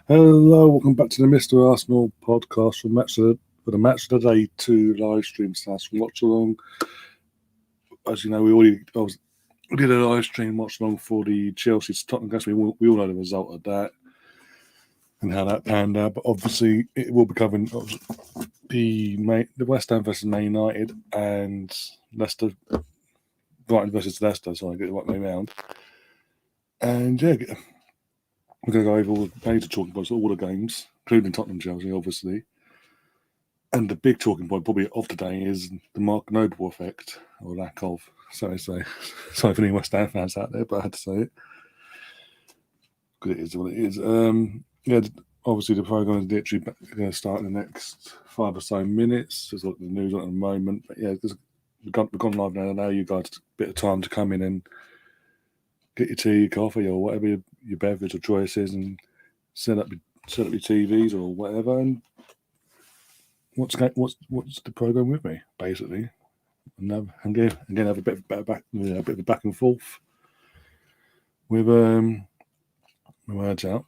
Hello, welcome back to the Mr. Arsenal podcast for the match of the day 2 live stream / watch along. As you know, we did a live stream watch along for the Chelsea Tottenham game. We all know the result of that and how that panned out. But obviously, it will be covering the West Ham versus Man United and Leicester, Brighton versus Leicester. So I get the right way around. And yeah, we're going to go over all the major talking points, all the games, including Tottenham Chelsea, obviously. And the big talking point probably of today is the Mark Noble effect, or lack of. Sorry for any West Ham fans out there, but I had to say it. Because it is what it is. Obviously the programme is literally going to start in the next 5 or so minutes. There's like the news on at the moment. But yeah, we've gone live now. Now you guys a bit of time to come in and get your tea, your coffee, or whatever your beverage or choice is, and set up your TVs or whatever. And what's the program with me, basically? And I'm going to have a bit of a back and forth with my words out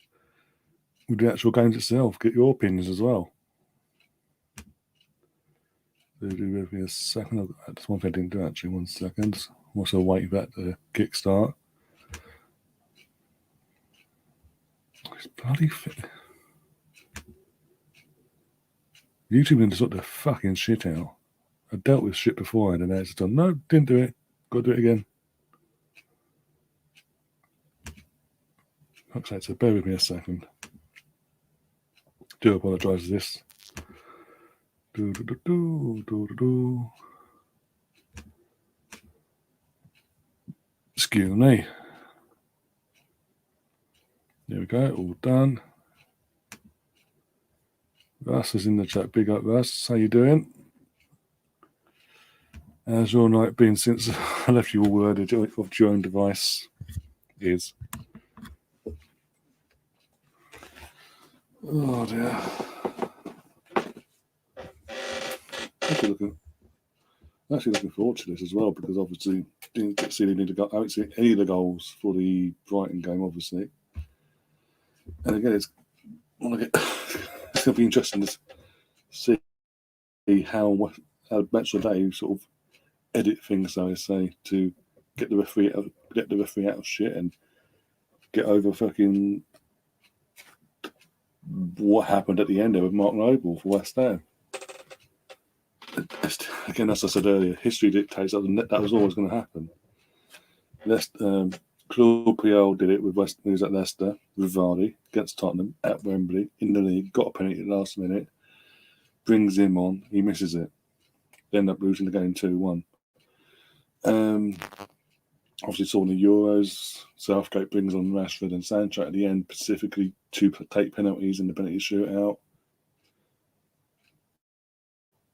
with the actual games itself. Get your opinions as well. Do with me a second. That's one thing I didn't do actually. 1 second. I'm also waiting for that to kickstart. It's bloody YouTube can sort the fucking shit out. I dealt with shit before and then it's done. No, didn't do it. Got to do it again. Okay, so bear with me a second. Do apologise for this. Excuse me. There we go, all done. Russ is in the chat. Big up, Russ. How you doing? How's your night been since I left you all worded off your own device? Is. Oh dear. Actually looking forward to this as well, because obviously didn't get to see any of the goals for the Brighton game, obviously. And again, it's going to be interesting to see how Match of the Day sort of edit things, so I say, to get the referee out of shit and get over fucking what happened at the end with Mark Noble for West Ham. Again, as I said earlier, history dictates that was always going to happen. Claude Puel did it with he was at Leicester with Vardy against Tottenham at Wembley in the league, got a penalty at the last minute, brings him on, he misses it. They end up losing the game 2-1. Obviously saw in the Euros, Southgate brings on Rashford and Sancho at the end specifically to take penalties in the penalty shootout.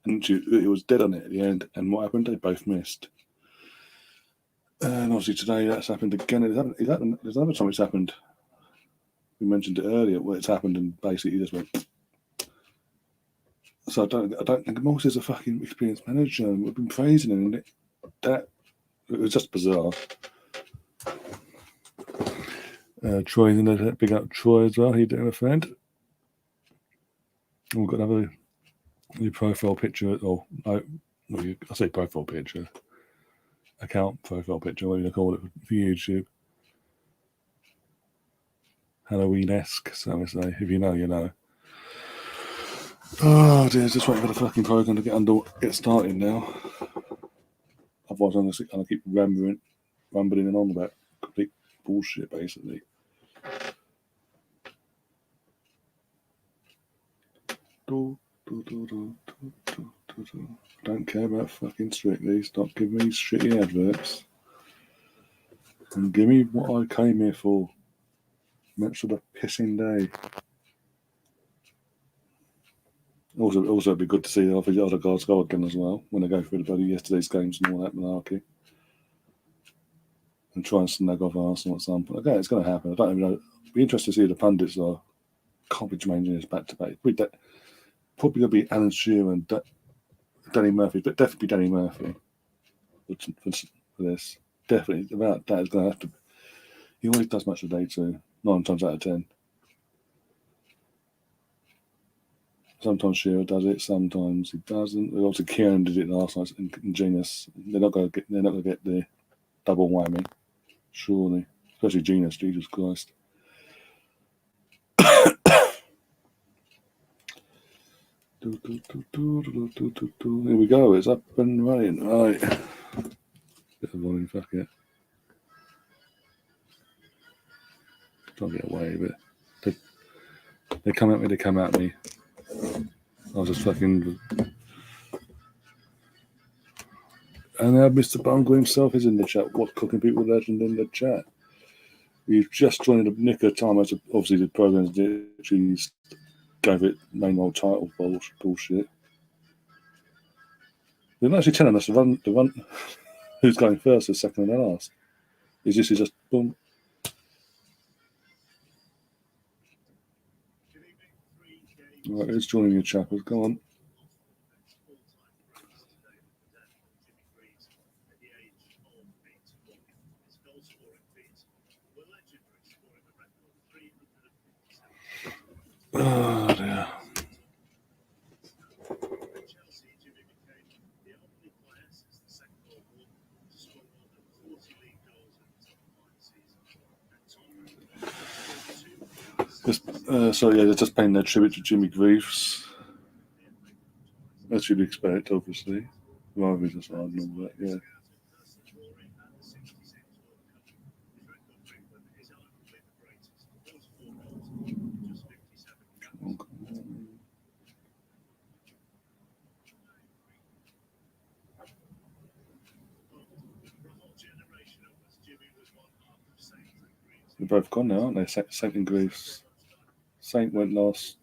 And it was dead on it at the end, and what happened? They both missed. And obviously today that's happened again. There's another time it's happened. We mentioned it earlier where it's happened and basically he just went. So I don't think Moss is a fucking experienced manager. We've been praising him, and it was just bizarre. Troy's in there, big up Troy as well. He did a friend. We've got another new profile picture. I say profile picture. Account profile picture, whatever you call it for YouTube. Halloween-esque, so I say. If you know, you know. Oh dear, just waiting for the fucking program to get started now. Otherwise, I'm going to keep rambling on about complete bullshit, basically. Don't care about fucking Strictly. Stop giving me shitty adverts. And give me what I came here for. Match of the pissing day. Also, it'd be good to see the other guys go again as well when they go through the bloody yesterday's games and all that malarkey. And try and snag off Arsenal at some point. Again, it's going to happen. I don't even know. It'd be interesting to see who the pundits are. Can't be changing this back to back. Probably going to be Alan Shearer and Danny Murphy, but definitely Danny Murphy for this. Definitely. About that is going to have to. He always does Match of the Day too. 9 times out of 10. Sometimes Shearer does it, sometimes he doesn't. Obviously, Kieran did it last night in Genius. They're not going to get the double whammy, surely. Especially Genius, Jesus Christ. Here we go. It's up and running. Right. Bit of volume, fuck it. Try to get away with it. They come at me, they come at me. I was just fucking. And now Mr. Bungle himself is in the chat. What Cooking People Legend in the chat? He's just joined a nick of time. Obviously, the program's literally gave it main old title bullshit. They're not actually telling us the run who's going first, the second, and the last. Is this just boom? Right, it's joining your chappers. Go on. Oh dear. They're just paying their tribute to Jimmy Greaves. As you'd expect, obviously. Rather just hard and all that, yeah. Come on. They're both gone now, aren't they? Saint and Greaves. Saint went last.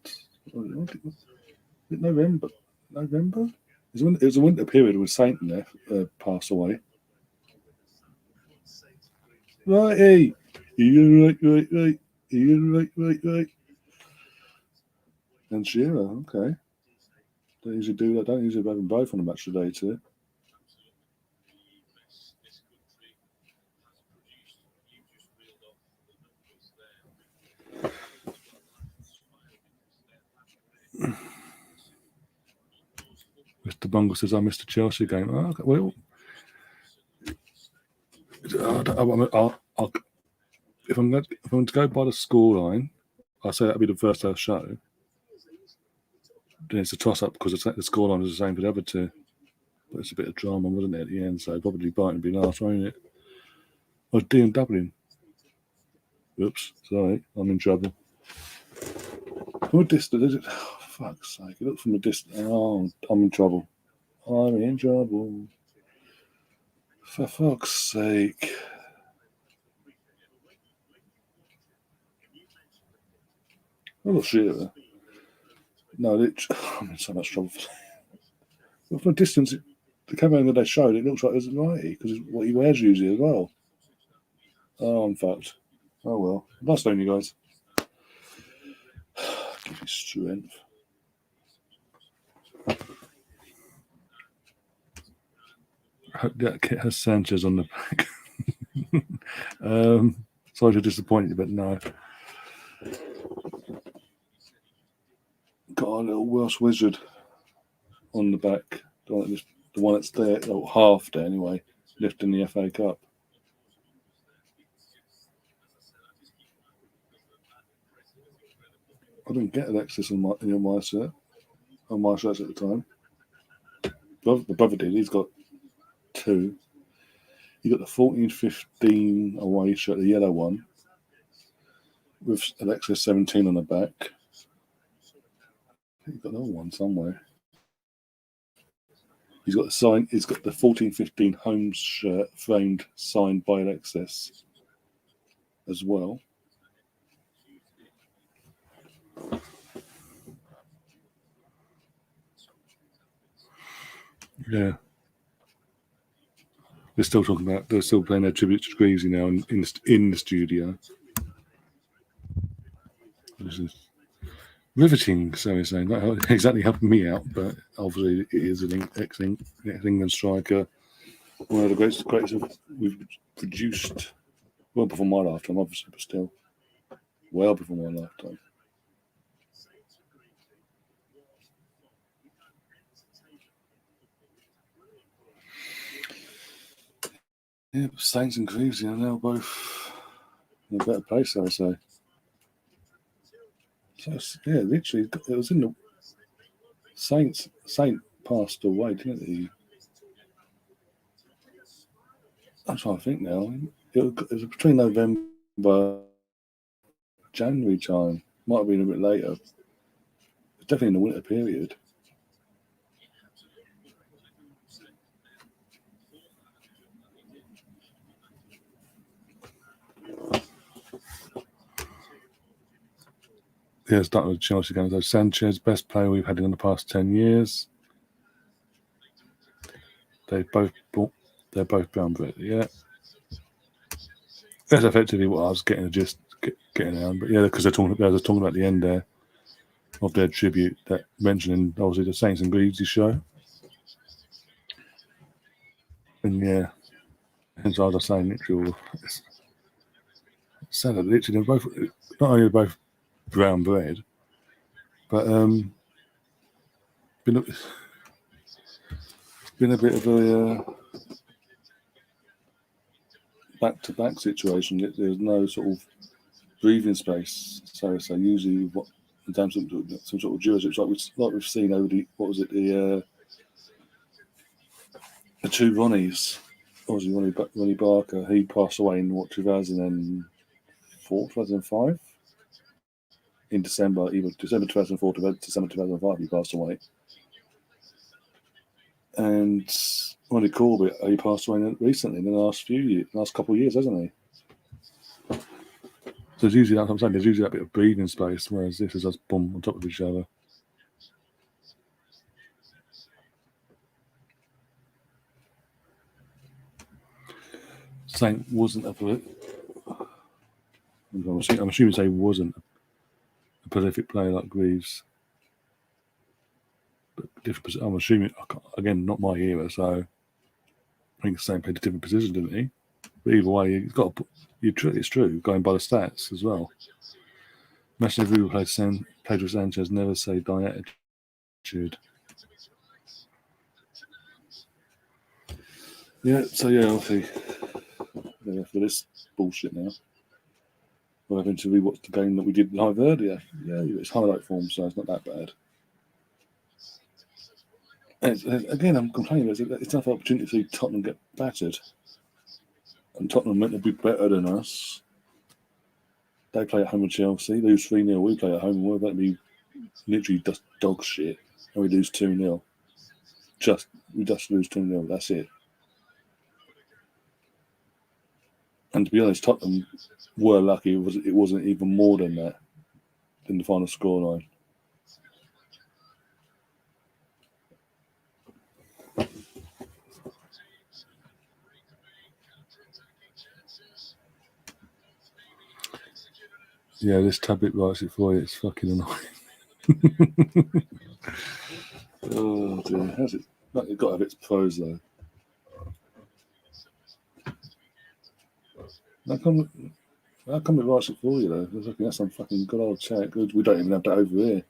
November. It was a winter period with Saint in there passed away. Righty. Right. And Shearer, okay. Don't usually do that. Don't usually have them both on a match today, too. Mr. Bungle says, I missed the Chelsea game. Oh, okay. Well, if I'm going to go by the scoreline, I'll say that'll be the first half show. Then it's a toss-up because the scoreline is the same for the other two. But it's a bit of drama, wasn't it, at the end? So probably Brighton will be last, won't it? Oh, D and Dublin. Oops, sorry, I'm in trouble. From a distance, is it? Oh, fuck's sake, it looks from a distance. Oh, I'm in trouble. I'm in trouble. For fuck's sake. Oh, Shearer. No, I'm in so much trouble. From a distance, the camera that they showed, it looks like there's a 90 because it's what he wears usually as well. Oh, I'm fucked. Oh well. Nice knowing you guys. Give you strength. That kit has Sanchez on the back. Sorry to disappoint you, but no. Got a little Welsh wizard on the back. The one that's there, or half there anyway, lifting the FA Cup. I didn't get Alexis on my shirt. On my shirts at the time. The brother did. He's got 2. He got the 14-15 away shirt, the yellow one, with Alexis 17 on the back. He's got another one somewhere. He's got the 14-15 home shirt framed, signed by Alexis as well. Yeah. They're still talking about. They're still playing their tribute to Greavesy now in the studio. This is riveting, so he's saying. Not exactly helping me out, but obviously it is an ex-England striker. One of the greatest we've produced. Well before my lifetime, obviously, but still. Well before my lifetime. Yeah, but Saints and Greaves, you know, now both in a better place, I would say. So, yeah, literally, it was in the Saint passed away, didn't he? I'm trying to think now. It was between November, January time. Might have been a bit later. It's definitely in the winter period. Yeah, starting with Chelsea games. So Sanchez, best player we've had in the past 10 years. They're both brown bread. Yeah, that's effectively what I was getting on. But yeah, because they're talking about the end there of their tribute, that mentioning obviously the Saints and Greaves show. And yeah, hence I was saying literally, it's sad that literally they're both, not only are both brown bread, but been a bit of a back-to-back situation. There's no sort of breathing space. So usually what some sort of jurisdiction like we've seen over the two Ronnies. Obviously Ronnie Barker, he passed away in 2004, 2005? In December, either December 2004 to December 2005 he passed away. And Ronnie Corbett, he passed away recently in the last couple of years, hasn't he? So there's usually, that's what I'm saying, there's usually that bit of breathing space, whereas this is just boom on top of each other. Saint wasn't I'm assuming Saint wasn't a prolific player like Greaves. But different. I'm assuming, again, not my era, so I think Saint played a different position, didn't he? But either way, it's true, going by the stats as well. Imagine if we played with Sanchez, never say die attitude. Yeah, so yeah, obviously, for this bullshit now, we're having to rewatch the game that we did live earlier. Yeah, it's highlight form, so it's not that bad. And again, I'm complaining, it's another opportunity to see Tottenham get battered. And Tottenham meant to be better than us. They play at home with Chelsea, lose 3-0. We play at home, and we're going to be literally just dog shit, and we lose 2-0. We just lose 2-0, that's it. And to be honest, Tottenham were lucky it wasn't even more than that in the final scoreline. Yeah, this tablet writes it for you. It's fucking annoying. Oh dear, how's it? It's got to have its pros though. How come it writes it for you though? It's looking at some fucking good old chat. Good, we don't even have that over here.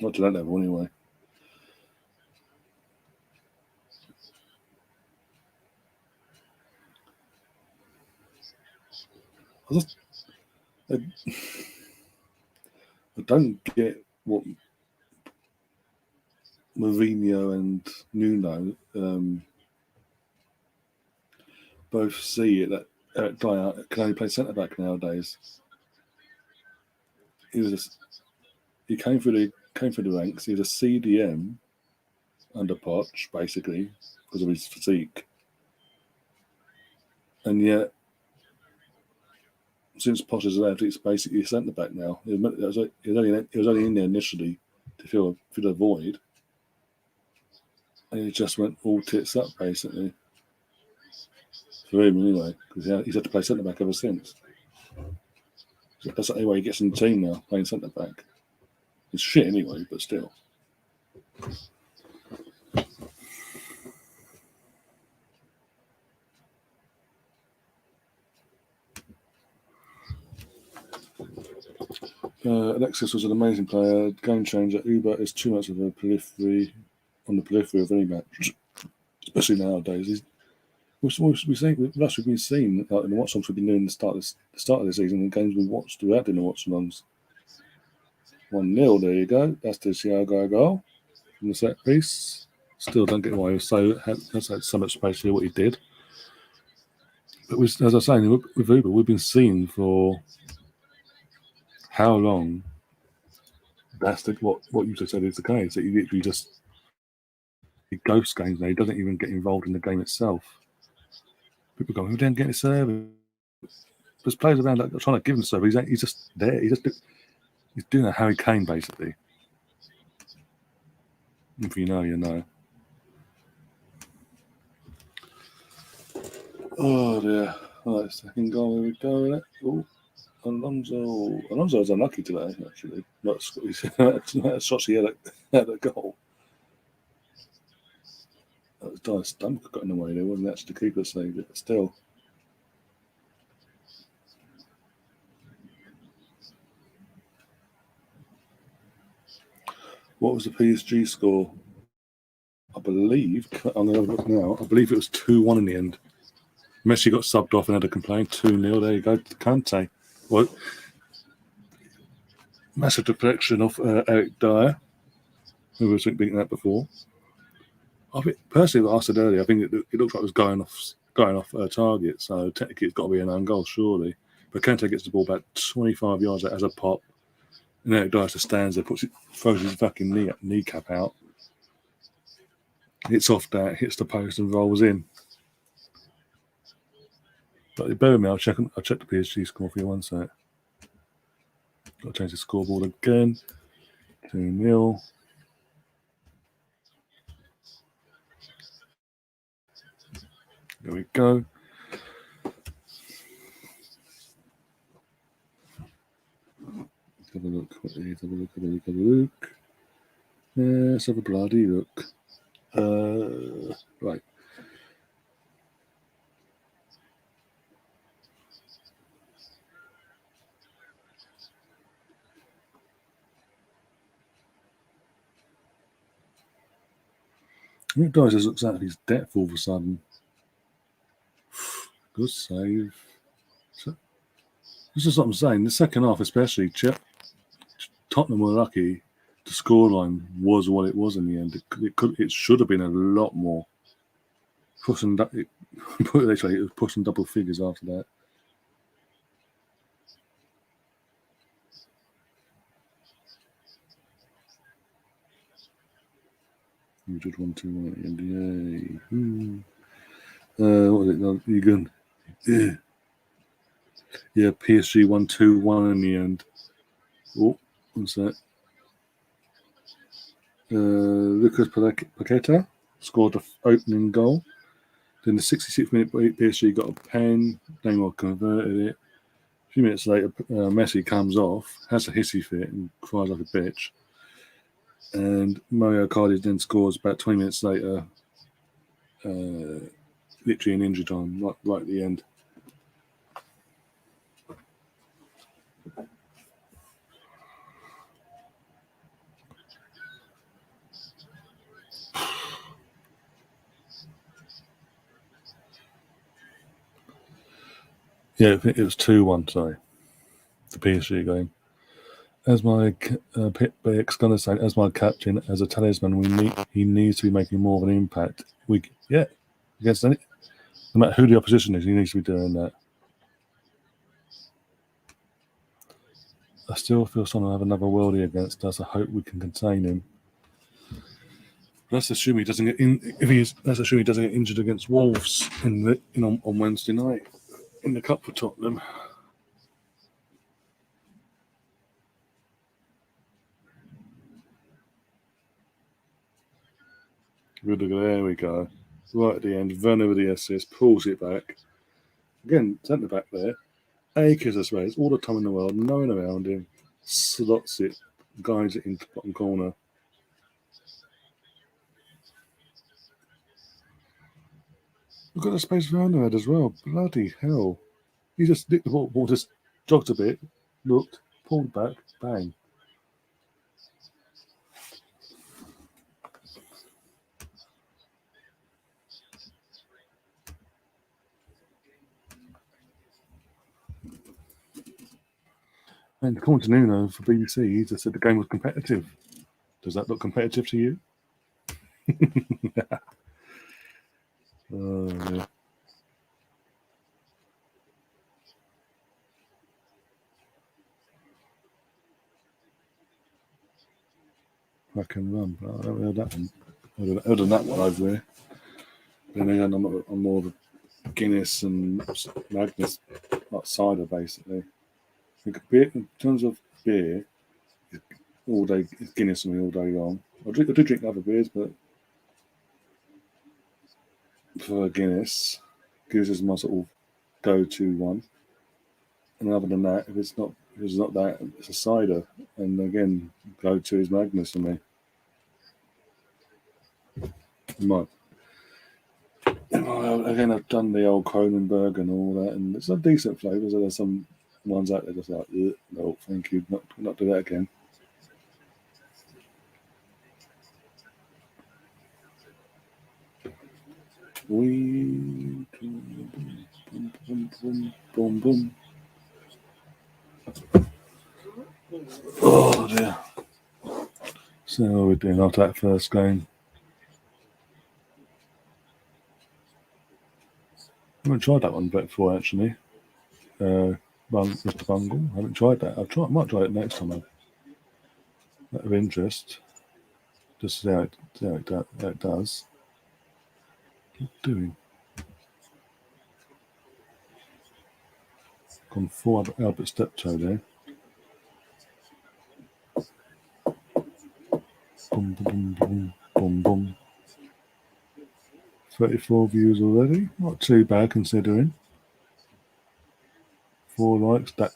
Not to that level anyway. I don't get what Mourinho and Nuno both see it that Eric Dyer can only play centre back nowadays. He came through the ranks. He was a CDM under Poch, basically, because of his physique. And yet, since Poch has left, it's basically a centre back now. He was only in there initially to fill a void, and he just went all tits up basically. For him anyway, because he's had to play centre back ever since. That's the only way he gets in the team now, playing centre back. It's shit anyway, but still. Alexis was an amazing player, game changer. Uber is too much of a periphery on the periphery of any match. especially nowadays. We've been seeing like in the watch-alongs we've been doing the start of the season, the games we watched throughout in the watch-alongs. 1-0, there you go. That's the Thiago goal from the set piece. Still don't get why he has had so much space to do what he did. But as I was saying, with Uber, we've been seeing for how long that's what you just said is the case, that he literally he ghosts games now. He doesn't even get involved in the game itself. People go, who didn't get a serve? There's players around that are trying to give him a serve. He's just there. He's doing a Harry Kane, basically. If you know, you know. Oh, dear. All right, second goal. Here we go with it. Oh, Alonso was unlucky today, actually. Not shots he had a goal. That was Dice Stump got in the way there, wasn't it? Actually, the keeper saved it, but still. What was the PSG score? I believe, I'm going to have a look now, I believe it was 2-1 in the end. Messi got subbed off and had a complaint. 2-0, there you go, Kante. Well, massive deflection off Eric Dyer, who was beating that before. I think, personally, what I said earlier, I think it looked like it was going off target, so technically it's got to be an own goal, surely. But Kante gets the ball about 25 yards out as a pop, and Eric Dyer just stands there, throws his fucking kneecap out. Hits off that, hits the post and rolls in. But bear with me, I'll check the PSG score for you one sec. Got to change the scoreboard again. 2-0. There we go. Have a look. Have a look. Let's have a bloody look. Right. It does just looks like he's depth all of a sudden. Good save. So, this is what I'm saying. The second half, especially, Tottenham were lucky. The scoreline was what it was in the end. It should have been a lot more. Put it this way, it was pushing double figures after that. You did 1-2-1 at the end. Yay. What was it? You going? Yeah, PSG 1-2-1 in the end. Oh, what's that? Lucas Paqueta scored the opening goal. Then the 66th minute, PSG got a pen. Neymar converted it. A few minutes later, Messi comes off, has a hissy fit, and cries like a bitch. And Mario Icardi then scores about 20 minutes later, literally in injury time, right at the end. Yeah, it was 2-1, sorry. The PSG game. As my Pit Beck's going to say, as my captain, as a talisman, he needs to be making more of an impact. Against any, no matter who the opposition is, he needs to be doing that. I still feel someone will have another worldie against us. I hope we can contain him. Let's assume he doesn't get let's assume he doesn't get injured against Wolves on Wednesday night in the cup for Tottenham. There we go. Right at the end, Werner with the assist, pulls it back. Again, centre back there. Acres of space, all the time in the world, no one around him. Slots it, guides it into the bottom corner. Look at the space Werner had as well. Bloody hell. He just nicked the ball just jogged a bit, looked, pulled back, bang. And according to Nuno for BBC, he just said the game was competitive. Does that look competitive to you? Oh, yeah. I can run, but I haven't heard that one. I've heard of that one over there. Then again, I'm more of a Guinness and Magnus, like cider, basically. I think beer, in terms of beer, all day, it's Guinness for me all day long. I do drink other beers, but for Guinness is my sort of go-to one. And other than that, if it's not that, it's a cider. And again, go-to is Magnus for me. Again, I've done the old Kronenberg and all that, and it's some decent flavours. There's some ones out there just like, no, thank you, not do that again. Boom, boom, boom. Oh dear. So we're doing after that first game. I haven't tried that one before actually. Mr. Bungle. I haven't tried that. I might try it next time. Out of interest, just see how it does. What are you doing? Gone 4 Albert Steptoe there. Boom, boom, boom, boom, boom. 34 views already. Not too bad considering. 4 likes. That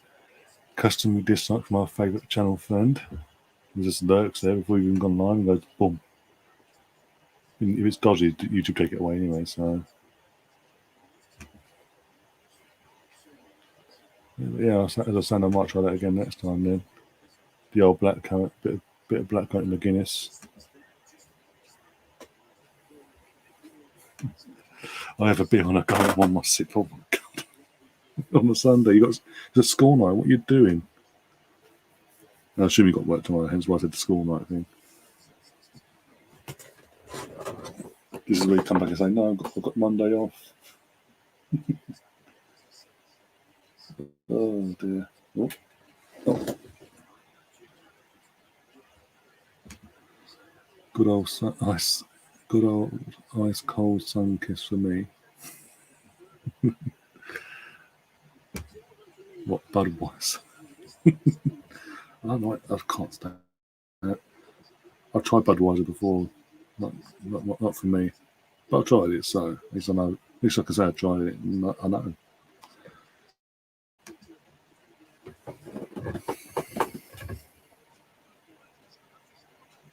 customary dislike from our favourite channel friend. He just lurks there before you've even gone live and goes boom. And if it's dodgy, YouTube take it away anyway. So yeah, as I said, I might try that again next time. Then the old black coat, bit of black coat in the Guinness. I have a beer on a go. I'm on my sip. Oh my god! On the Sunday, you got the school night. What are you doing? I assume you got work tomorrow. Hence why I said the school night thing. This is where you come back and say, no, I've got Monday off. Oh dear. Oh. Good old ice cold sun kiss for me. What Budweiser? I can't stand that. I've tried Budweiser before, not for me, but I've tried it. So at least I know. At least I can say I've tried it. I know.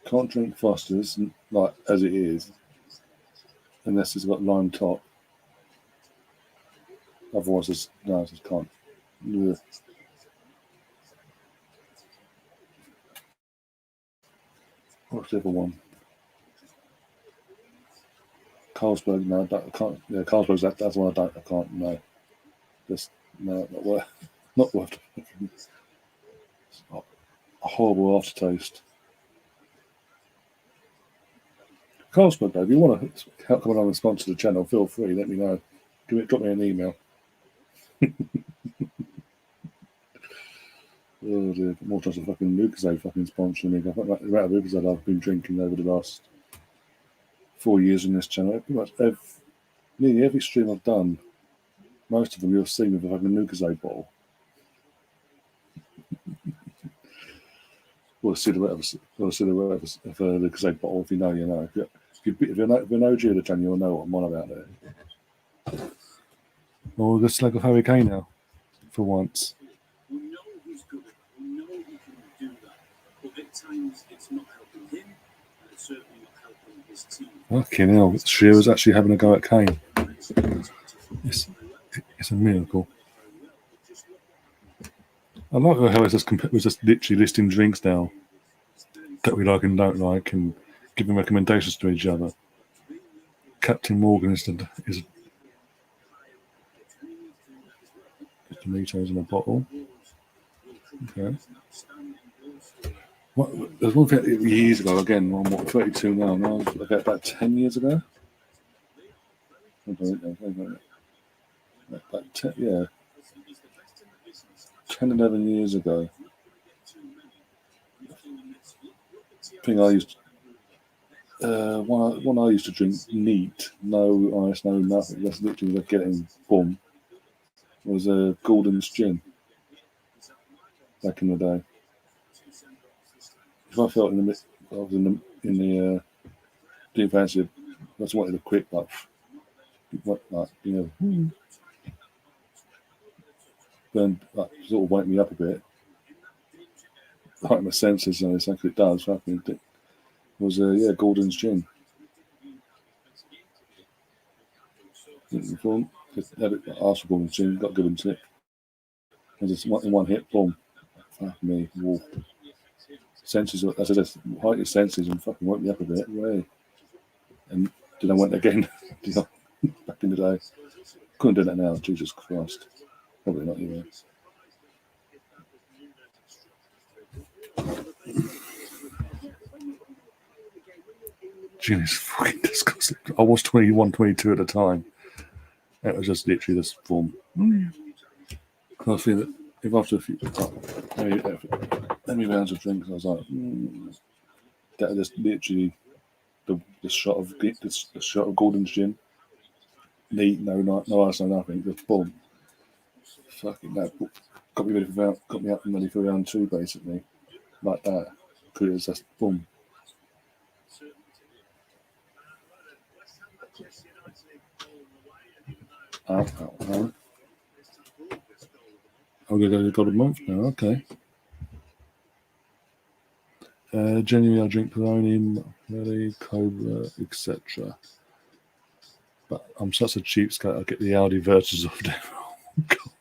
Can't drink Foster's like as it is, unless it's got lime top. Otherwise, I just can't. Ugh. What's the other one? Carlsberg, no, I can't. Yeah, Carlsberg's that's one I can't. No, just no, not worth. It's a horrible aftertaste. Carlsberg, though, if you want to help come along and sponsor the channel, feel free. Let me know. Drop me an email. Oh dear, more chance of fucking Lucozade fucking sponsoring me. I think the amount of Lucozade I've been drinking over the last 4 years in this channel, pretty much nearly every stream I've done, most of them you'll see me with a fucking Lucozade bottle. Or a silhouette of a Lucozade bottle. If you know, you know. If you're an OG of the channel, you'll know what I'm on about there. Oh, the slag of Harry Kane now, for once. Fucking hell, Shearer's actually having a go at Kane. It's a miracle. I like how we're just literally listing drinks now that we like and don't like and giving recommendations to each other. Captain Morgan is Doritos in a bottle. Okay. There's one thing years ago, again, I'm 32 now, and I was about 10 years ago. About 10, yeah. 10, 11 years ago. Thing I used when I used to drink neat, no ice, no nothing, just literally getting boom, was a Gordon's gin back in the day. If I felt I was in the didn't fancy it, I just wanted a quick then sort of wake me up a bit. Like my senses, and it's like it does. It was Gordon's gin. Just had it, asked for Gordon's gin, got good into it. And just in one hit, boom. Fuck me, wolf. Senses, as I said, height your senses and fucking woke me up a bit. Way. And then I went again back in the day. Couldn't do that now, Jesus Christ. Probably not you. Gin is fucking disgusting. I was 21, 22 at the time. It was just literally this form. I feel that if after a few, many rounds of drinks, I was like, that just literally the shot of Gordon's gin. Neat, no ice, no nothing. Just boom. Fucking that got me up and ready for round two, basically, like that. Because it was just boom. I'm gonna go to a month now. Okay. Generally, I drink Peroni, Melly, Cobra, etc. But I'm such a cheapskate. I get the Audi Virtus of them. Oh God.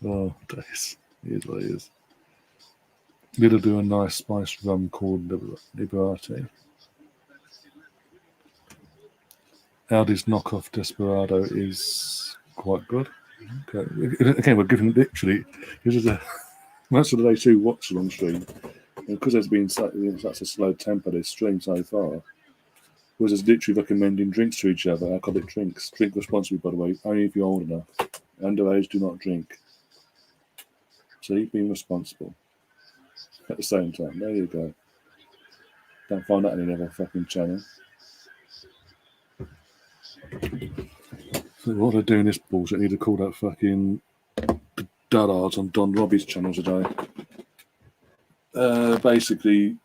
Oh days. It is what it is. Little do a nice spiced rum called Liberate. Audi's knockoff Desperado is quite good. Okay. Again, we're giving literally. This is a most of the day 2 watch along stream. And because there's been such a slow tempo this stream so far, was just literally recommending drinks to each other, alcoholic drinks. Drink responsibly, by the way, only if you're old enough. Underage, do not drink. So you've been responsible. At the same time, there you go. Don't find that on any other fucking channel. So what they're doing this bullshit, I need to call that fucking duddards on Don Robbie's channel today. Basically,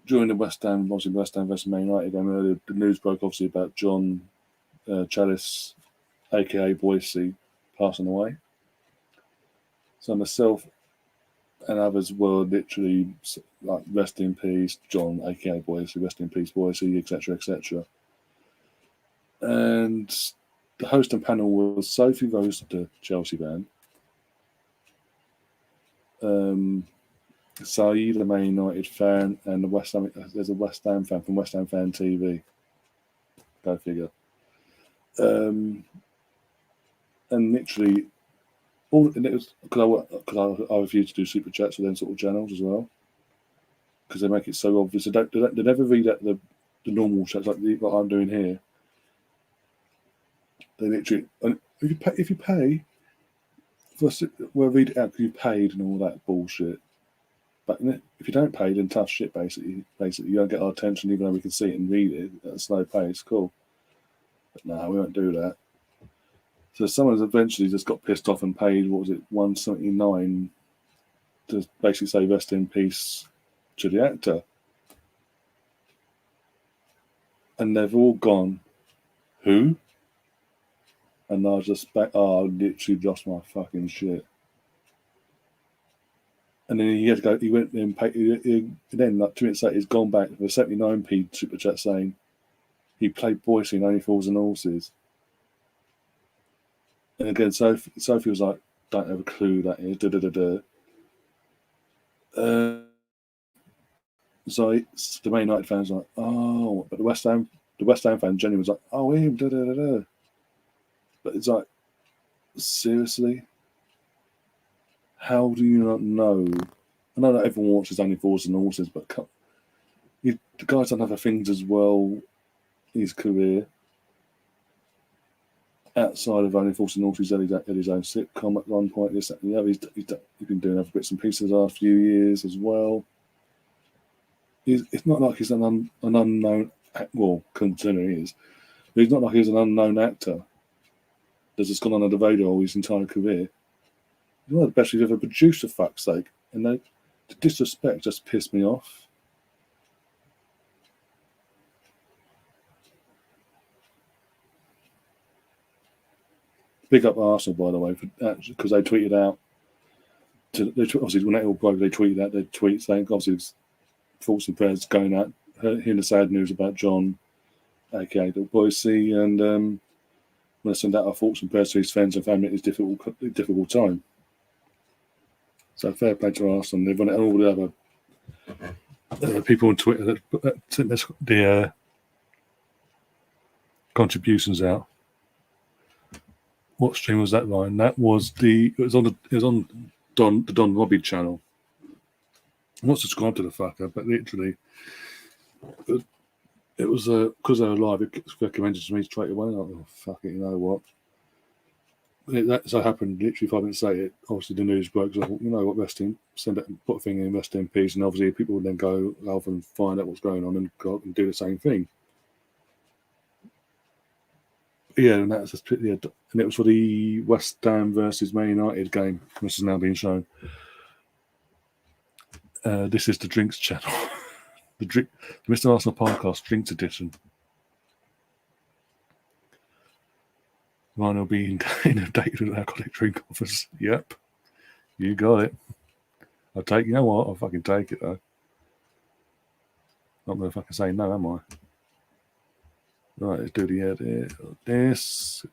during the West Ham versus Man United game, the news broke obviously about John Chalice, aka Boise, passing away. So myself and others were literally like, rest in peace, John, aka Boise, rest in peace, Boise, etc., etc. And the host and panel was Sophie Rose, the Chelsea fan, Saeed, the Man United fan, and there's a West Ham fan from West Ham Fan TV. Go figure. And literally, and it was because I refuse to do super chats with them sort of channels as well, because they make it so obvious. They never read out the normal chats like what I'm doing here. They literally, and if you pay, we'll read it out because you paid and all that bullshit. But if you don't pay, then tough shit. Basically, you don't get our attention, even though we can see it and read it at a slow pace. Cool, but no, we won't do that. So someone's eventually just got pissed off and paid, what was it, $1.79 to basically say rest in peace to the actor. And they've all gone, who? And I was just I literally lost my fucking shit. And then he had to go, he went and paid, then like 2 minutes later, he's gone back with a 79p super chat saying he played Boise in Only Fools and Horses. And again, Sophie was like, don't have a clue that is. So the Man United fans were like, oh, but the West Ham fan genuinely was like, oh, him, But it's like, seriously? How do you not know? I know that everyone watches Only Fools and Horses, but the guy's done other things as well in his career. Outside of Only Fools and Horses, he had his own sitcom at one point. This, that, and the other. He's been doing other bits and pieces the last few years as well. It's not like he's an unknown, well, considering he is, but it's not like he's an unknown actor that's just gone under the radar all his entire career. He's one of the best he's ever produced, for fuck's sake. And the disrespect just pissed me off. Big up Arsenal, by the way, because they tweeted out. Obviously, when that all broke, they tweeted out their tweet saying, obviously, it's thoughts and prayers going out, hearing the sad news about John, aka the Boise, and want to send out our thoughts and prayers to his friends and family at this difficult time. So fair play to Arsenal. They've run it all the other people on Twitter that sent the contributions out. What stream was that, Ryan? That was it was on the Don Robbie channel. I'm not subscribed to the fucker, but literally, it was because they were live. It recommended to me straight away. Like, oh, fuck it, you know what? That so happened literally 5 minutes later. Obviously, the news broke. So I thought, you know what, rest in, send it, put a thing in, rest in peace. And obviously, people would then go off and find out what's going on and go and do the same thing. Yeah, and that's just, yeah, and it was for the West Ham versus Man United game. This is now being shown. This is the Drinks channel, the Mr. Arsenal podcast Drinks edition. Ryan will be inundated with alcoholic drink offers. Yep, you got it. I'll take. You know what? I'll fucking take it though. Not gonna fucking say no, am I? Right, let's do the edit. This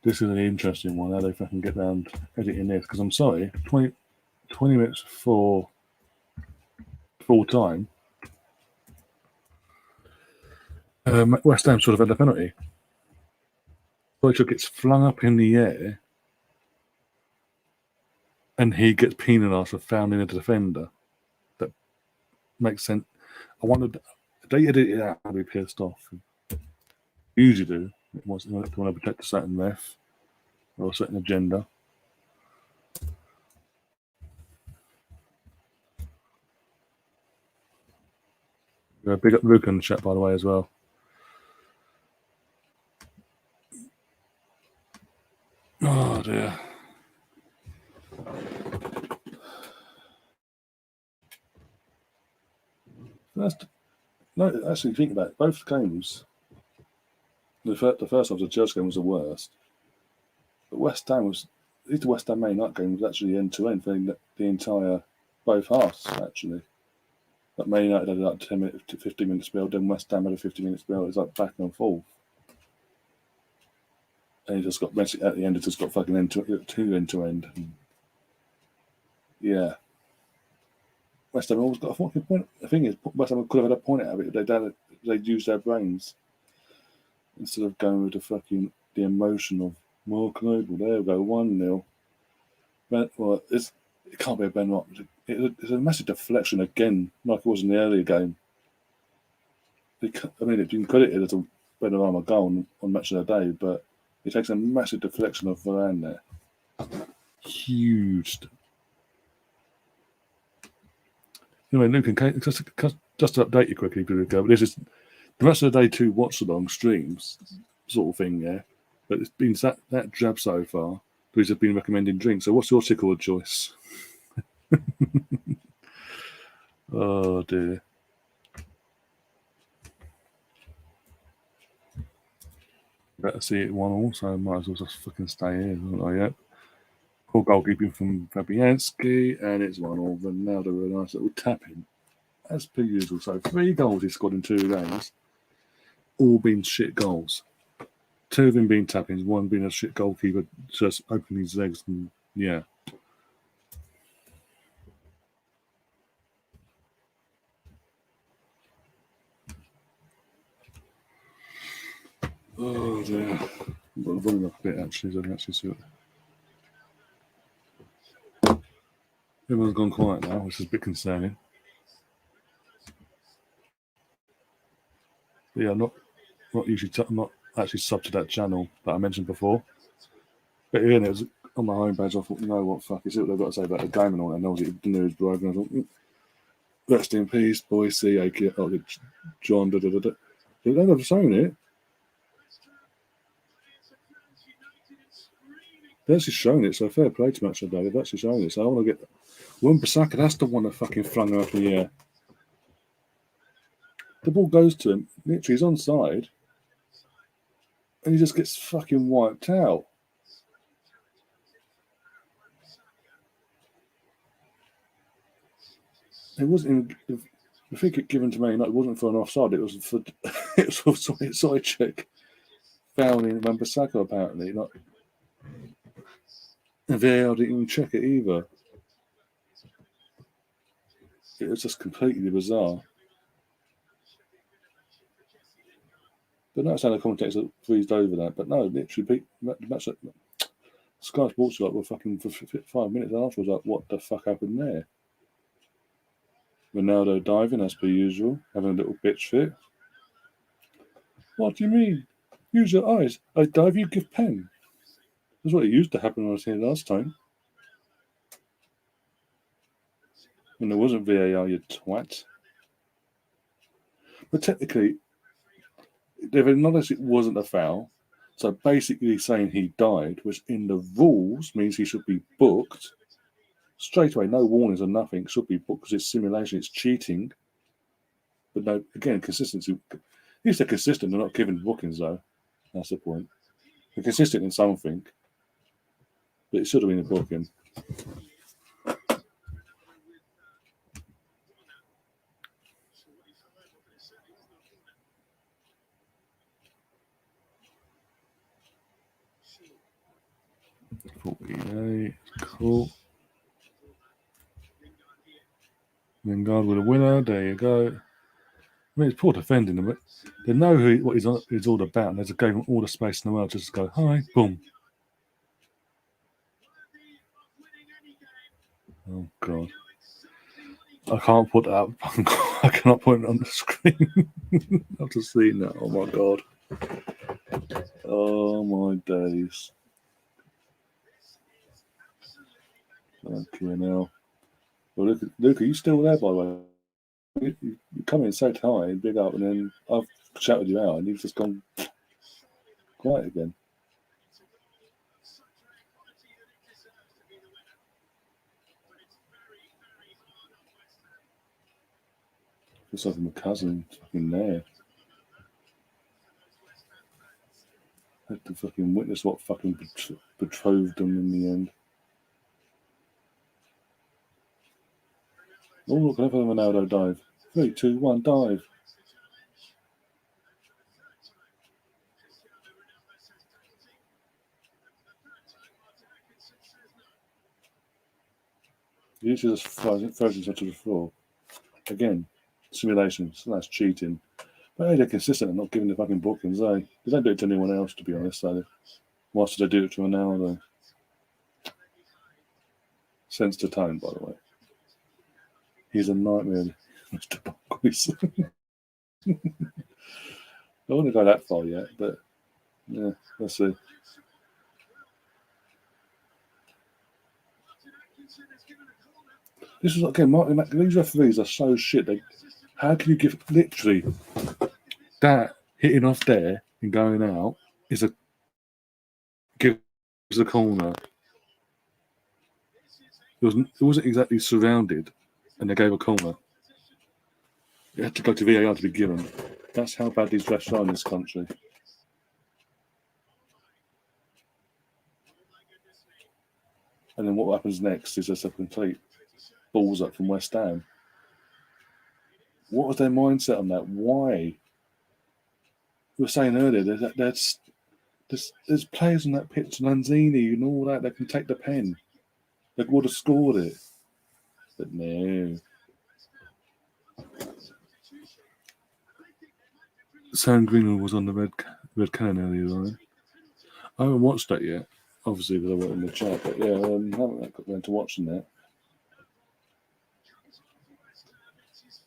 is an interesting one. How they fucking get around editing this? Because I'm sorry, 20 minutes for full time. West Ham sort of had a penalty. Boychuk gets flung up in the air, and he gets penalised for fouling a defender. That makes sense. I wondered. They edit it out, I'd be pissed off. Usually do. It was, they want to protect a certain ref or a certain agenda. Big up Luke in the chat, by the way, as well. Oh dear. No, actually, think about it. Both games. The first half of the Chelsea game was the worst. But West Ham the West Ham Man United game was actually end to end for the entire both halves, actually. But Man United had like 10 minutes to 15 minute spell, then West Ham had a 50-minute spell. It was like back and forth. And he just got at the end, it just got fucking two end to end. Yeah. West Ham always got a fucking point. The thing is, West Ham could have had a point out of it if they'd used their brains instead of going with the emotion of Mark Noble. There we go, 1-0. Well, it can't be a Ben Rock. It's a massive deflection again, like it was in the earlier game. I mean, if you can credit it as a Benrahma goal on Match of the Day, but it takes a massive deflection of Varane there. Huge. Anyway, Luke, just to update you quickly, but this is the Rest of the Day 2 watch-along streams sort of thing, yeah. But it's been that drab so far. Please have been recommending drinks. So what's your tickle of choice? Oh, dear. Better see it 1-1, so I might as well just fucking stay here, haven't I yet? Poor goalkeeping from Fabianski, and it's 1-1. Ronaldo with a nice little tap-in, as per usual. So 3 goals he scored in 2 games, all been shit goals. 2 of them being tap-ins, 1 being a shit goalkeeper just opening his legs, and yeah. Oh dear. I'm running up a bit actually, so I can actually see it. Everyone's gone quiet now, which is a bit concerning. But yeah, I'm not not actually sub to that channel that I mentioned before. But again, it was on my home page. I thought, you know what, fuck, is it what they've got to say about the game and all that? And obviously the news broke, and I thought, rest in peace, Boise, John, da da da da. But they've never shown it. They've actually shown it, so fair play to Match of the Day. They've actually shown it. So I want to get Wan-Bissaka, that's the one that fucking flung her up in the air. The ball goes to him, literally he's onside, and he just gets fucking wiped out. It wasn't even, the free kick given to me, it wasn't for an offside, it was for side check. Fouling Wan-Bissaka apparently. And VAR didn't even check it either. It was just completely bizarre. But that's how the commentators breezed over that. But no, literally, Sky Sports were fucking for 5 minutes afterwards, like, what the fuck happened there? Ronaldo diving as per usual, having a little bitch fit. What do you mean? Use your eyes. I dive, you give pen. That's what it used to happen when I was here last time. When there wasn't VAR, you twat. But technically, they've acknowledged it wasn't a foul. So basically saying he died, which in the rules means he should be booked. Straight away, no warnings or nothing, should be booked because it's simulation, it's cheating. But no, again, consistency. At least they're consistent, they're not giving bookings though. That's the point. They're consistent in something, but it should have been a booking. Cool. Lingard with a winner. There you go. I mean, it's poor defending them, but they know what he's all about, and they just gave him all the space in the world to just go, hi, boom. Oh, God. I can't put that up. I cannot put it on the screen. I've just seen that. Oh, my God. Oh, my days. Okay, now. Well, Luke, are you still there, by the way? You come in, say hi, big up, and then I've shouted you out, and you've just gone quiet again. Looks like my cousin in there. Had to fucking witness what fucking betrothed them in the end. Oh, look, another Ronaldo dive. 3, 2, 1, dive. He usually just throws himself to the floor. Again, simulation, so that's cheating. But hey, they're consistent and not giving the fucking bookings, eh? They don't do it to anyone else, to be honest, so why should they do it to Ronaldo? Sense to tone, by the way. He's a nightmare, Mr. Bonquist. I don't want to go that far yet, but yeah, let's see. This is again, these referees are so shit. How can you give literally that hitting off there and going out gives a corner? It wasn't exactly surrounded, and they gave a corner. It had to go to VAR to be given. That's how bad these refs are in this country. And then what happens next is just a complete balls up from West Ham. What was their mindset on that? Why? We were saying earlier that there's players on that pitch, Lanzini and all that can take the pen. They would have scored it. But no. Sam Greenwood was on the red cannon earlier on. I haven't watched that yet, obviously because I wasn't in the chat, but yeah, I haven't got around to watching that.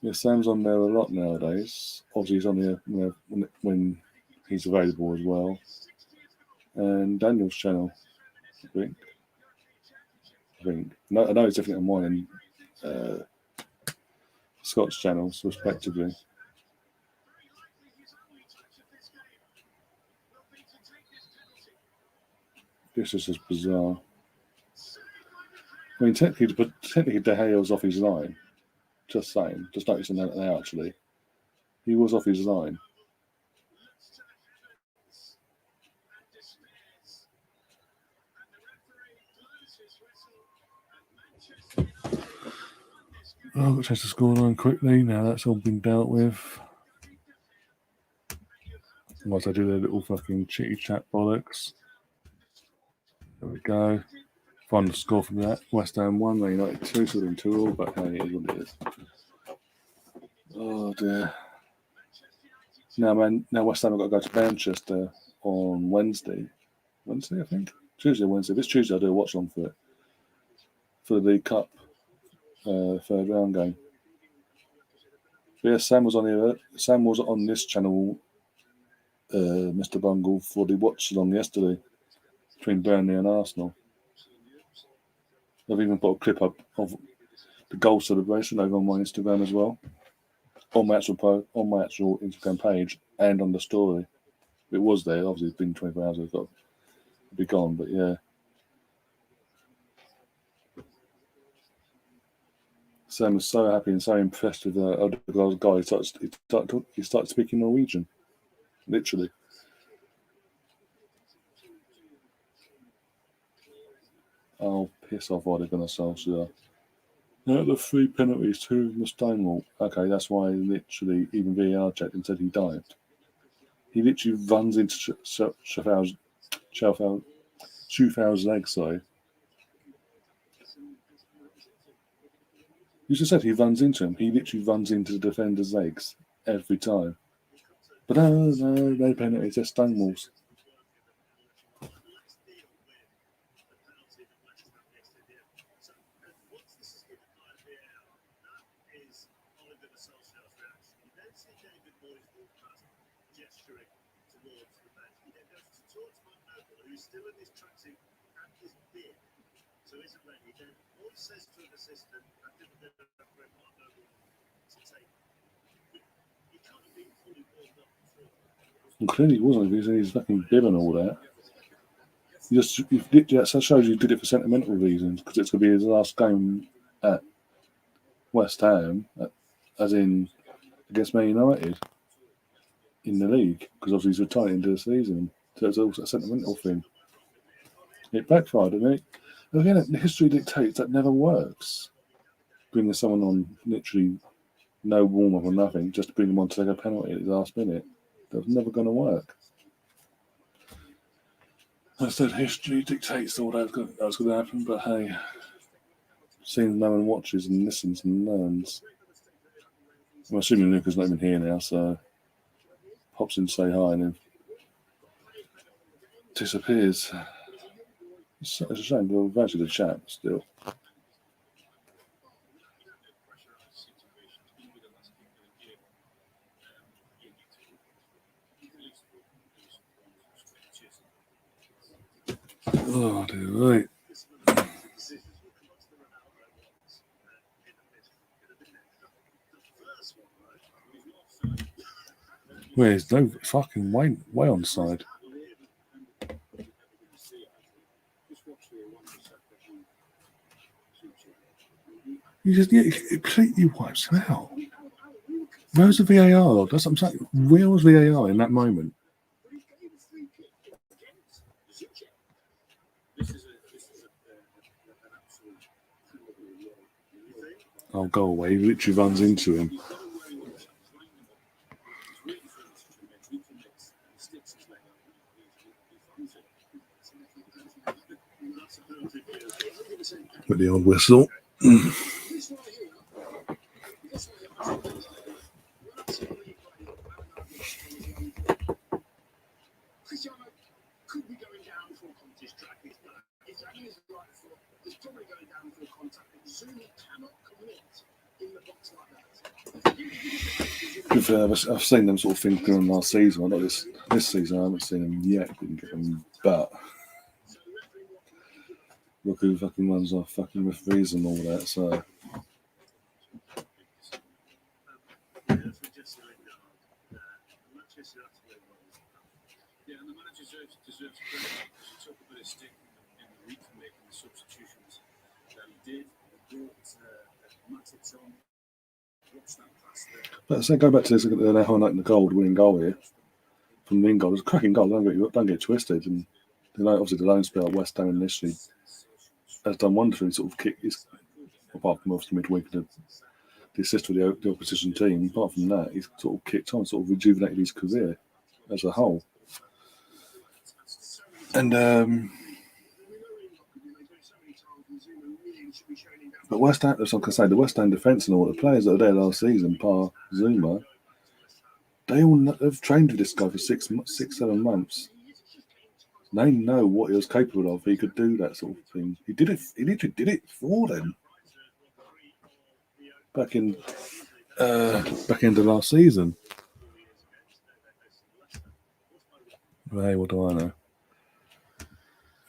Yeah, Sam's on there a lot nowadays. Obviously, he's on there when he's available as well. And Daniel's channel, I think. No, I know it's definitely on mine and Scott's channels, respectively. This is just bizarre. I mean, technically De Gea was off his line. Just saying. Just noticing that now, actually. He was off his line. Oh, let's just score on quickly. Now that's all been dealt with. Once I do their little fucking chitty chat bollocks. There we go. Final score from that. West Ham 1, Man United 2, so they're 2-2, but hey, it is what it is. Oh dear. Now West Ham have got to go to Manchester on Wednesday. Wednesday, I think? Tuesday, Wednesday. This Tuesday I'll do a watch along for it. For the League Cup third round game. But yeah, Sam was on this channel, Mr. Bungle, for the watch along yesterday between Burnley and Arsenal. I've even put a clip up of the goal celebration over on my Instagram as well. On my actual Instagram page and on the story. It was there, obviously it's been 24 hours, it's got to be gone, but yeah. Sam was so happy and so impressed with the guy. He started speaking Norwegian, literally. Oh, piss off, what they're going to Solskjaer. Out of the 3 penalties, 2 of them were Stonewall. Okay, that's why literally even VAR checked and said he dived. He literally runs into Schufau's legs, sorry. You just said he runs into him. He literally runs into the defender's legs every time. But no penalties, they're Stonewalls. And clearly he wasn't, because he's fucking bib and all that. That shows you did it for sentimental reasons, because it's going to be his last game at West Ham, as in against Man United in the league, because obviously he's retired into the season. So it's also a sentimental thing. It backfired, didn't it? And again, the history dictates that never works. Bringing someone on literally no warm up or nothing, just to bring them on to take a penalty at the last minute. That was never going to work. I said history dictates all that was going to happen, but hey, seems no one watches and listens and learns. I'm assuming Luca's not even here now, so pops in to say hi and then disappears. It's a shame, we'll eventually the chat still. Oh, dear, right. There's no fucking way on side. It completely wipes him out. Where was the VAR? That's what I'm saying. Where was VAR in that moment? Oh, go away. He literally runs into him. With the old whistle. be fair, I've seen them sort of things during last season. Well, not this season. I haven't seen them yet. Didn't get them, but look who fucking runs our fucking referees and all that. So. But so go back to this. They're highlighting the goal, winning goal here from Lingard. It was a cracking goal. Don't get twisted. And obviously the loan spell at West Ham initially has done wonderfully. Sort of kick his, apart from obviously midweek the assist for the opposition team. Apart from that, he's sort of kicked on, sort of rejuvenated his career as a whole. And but West Ham, as I can say, the West Ham defence and all the players that were there last season, par Zuma, they all have trained with this guy for 6-7 months. They know what he was capable of. He could do that sort of thing. He did it. He literally did it for them back in the last season. But hey, what do I know?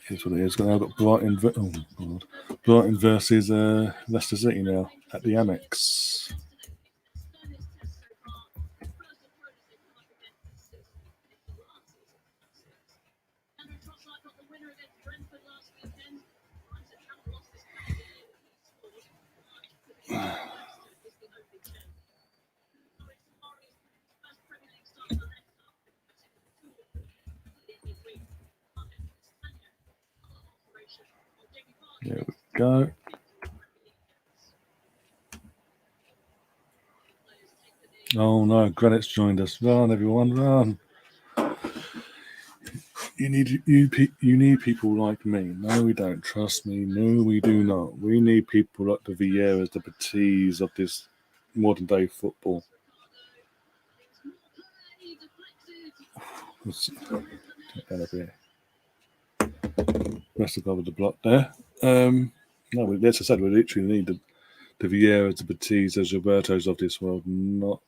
Here's what it is. I've got Brighton versus Leicester City now at the Amex. There we go. Oh no, Granite's joined us. Run, everyone, run. You need people like me. No, we don't. Trust me. No, we do not. We need people like the Vieiras, the Betis of this modern day football. Let's take that up here. Rest of covered the block there. No, as I said, we literally need the Vieiras, the Betis, the Gilbertos of this world, not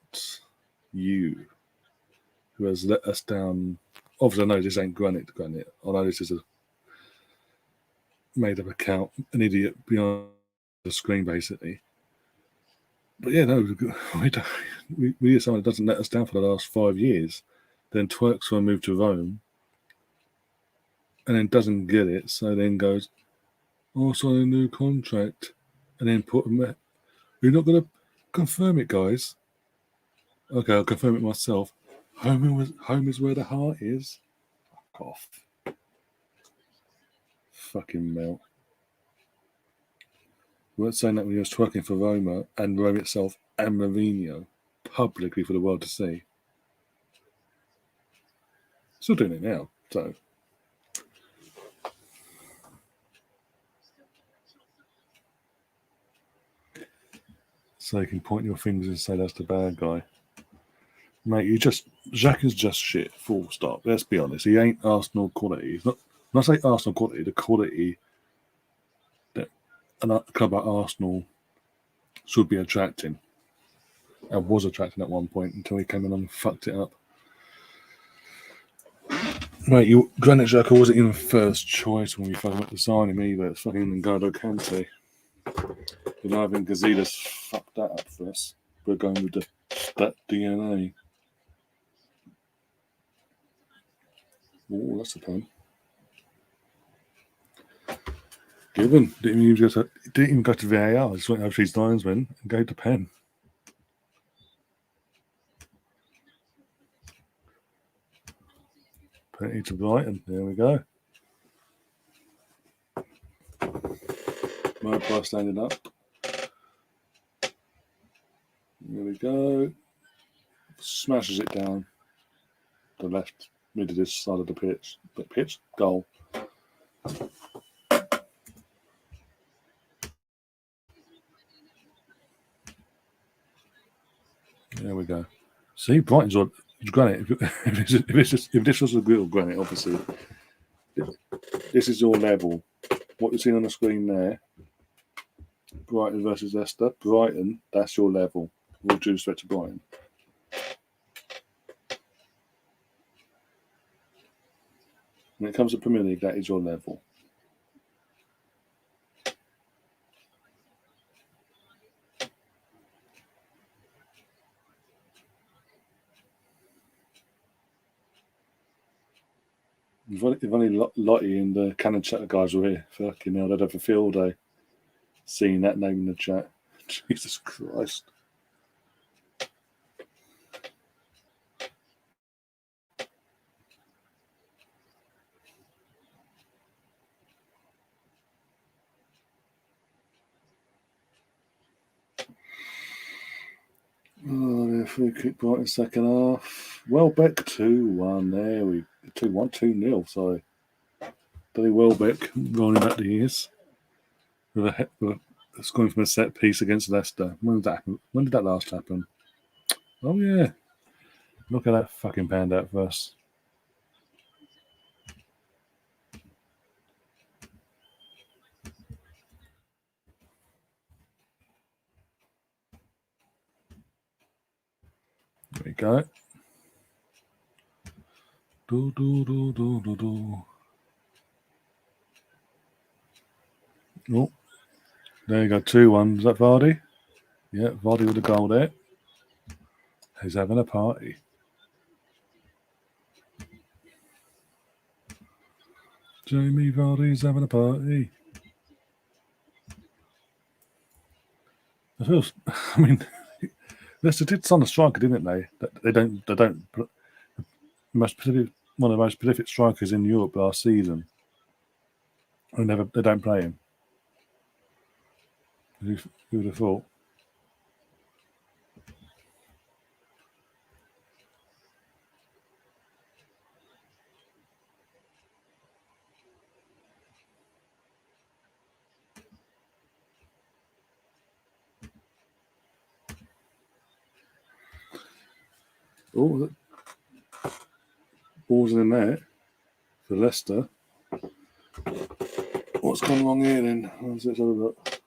you, who has let us down. Obviously, I know this ain't Granite. I know this is a made-up account, an idiot behind the screen, basically. But yeah, no, we need someone that doesn't let us down for the last 5 years, then twerks for a move to Rome, and then doesn't get it, so then goes, "Oh, sign a new contract," and then put them there. You're not going to confirm it, guys. Okay, I'll confirm it myself. Home is where the heart is. Fuck off. Fucking melt. We weren't saying that when he was twerking for Roma and Rome itself and Mourinho publicly for the world to see. Still doing it now, so. So you can point your fingers and say that's the bad guy. Mate, Jacques is just shit, full stop. Let's be honest. He ain't Arsenal quality. He's not, when I say Arsenal quality, the quality that a club like Arsenal should be attracting. And was attracting at one point until he came along and fucked it up. Mate, Granit Xhaka wasn't even first choice when we fucking went to sign him either. It's fucking N'Golo Kante. And I think Gazidis fucked that up for us. We're going with that DNA. Oh, that's a pun. Given. Didn't even go to VAR. Just went over to his linesman and gave the pen. Penalty to Brighton. There we go. Mobile standing up. There we go. Smashes it down the left mid of this side of the pitch. Goal. There we go. See, Brighton's on Granite. If this was a real Granite, obviously, this is your level. What you're seeing on the screen there, Brighton versus Leicester. Brighton, that's your level. With due respect to Brighton. When it comes to Premier League, that is your level. If only Lottie and the Cannon Chatter guys were here, fucking hell, they'd have a field day seeing that name in the chat. Jesus Christ. Oh, if we keep Brighton second half. Welbeck 2-1. There we 2-1, 2-0, sorry. Billy Welbeck rolling back the years. With scoring from a set piece against Leicester. When did that last happen? Oh yeah. Look at that fucking panned out for us. There we go. Oh, there you go, 2-1. Is that Vardy? Yeah, Vardy with a goal there. He's having a party. Jamie Vardy's having a party. I mean, Leicester did sign a striker, didn't they? They don't. Most prolific, one of the most prolific strikers in Europe last season. They don't play him. Who would have thought? Oh, balls in there for Leicester. What's gone wrong here then? Let's have a look.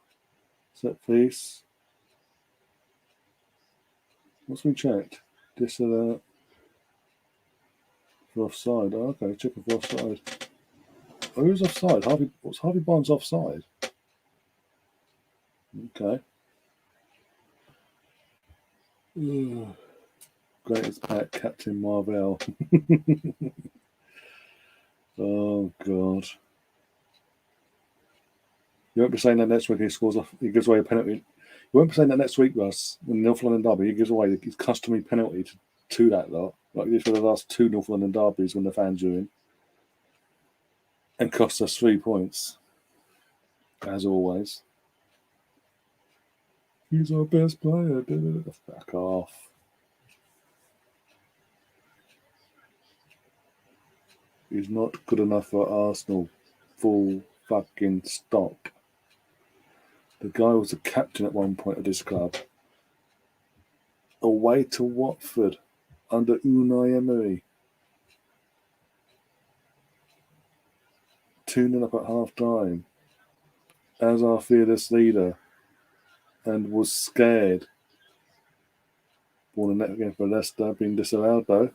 Set piece. What's been checked? For offside. Oh, okay, checking for offside. Oh, who's offside? What's Harvey Barnes offside? Okay. Ugh. Greatest pack, Captain Marvel. Oh God. You won't be saying that next week he gives away a penalty. You won't be saying that next week, Russ, in the North London derby, he gives away his customary penalty to that lot, like he did for the last 2 North London derbies when the fans were in, and cost us 3 points, as always. He's our best player. Back off. He's not good enough for Arsenal. Full fucking stop. The guy was the captain at one point of this club. Away to Watford under Unai Emery. 2-0 up at half time. As our fearless leader. And was scared. Ball in net again for Leicester, being disallowed though.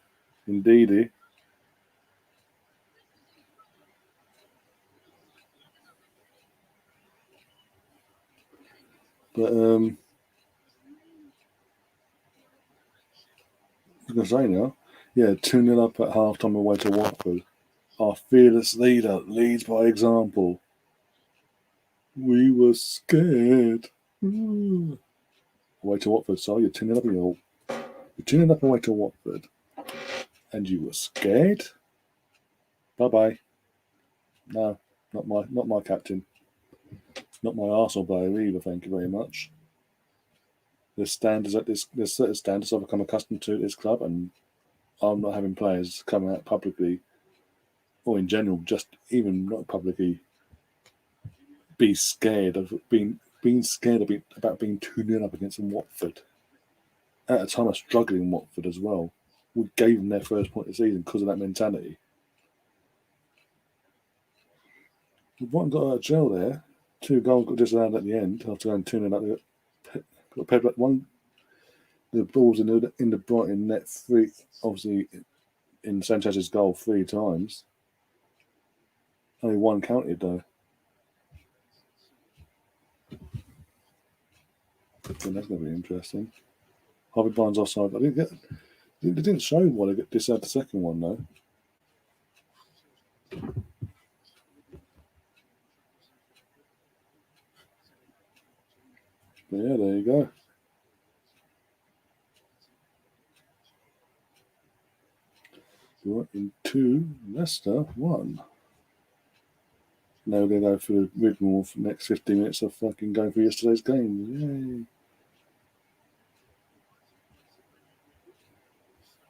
Indeedy. But I was going to say now, yeah, 2-0 up at half time away to Watford. Our fearless leader leads by example. We were scared. Away to Watford, so you're 2-0 up You're 2-0 up away to Watford. And you were scared? Bye-bye. No, not my captain. Not my Arsenal player either, thank you very much. There's certain standards I've become accustomed to at this club, and I'm not having players come out publicly, or in general, just even not publicly, be scared of being scared about being 2-0 up against Watford. At a time of struggling Watford as well. We gave them their first point of the season because of that mentality. Brighton got out of jail there. 2 goals got disallowed at the end after going 2-0 up. The ball's in the Brighton net 3, obviously in Sanchez's goal 3 times. Only one counted though. I think that's going to be interesting. Harvey Barnes offside. They didn't show why they disallowed the second one though. But yeah, there you go. Brighton 2, Leicester 1. Now we're going to go through the rigmarole for the next 15 minutes of fucking going through yesterday's game.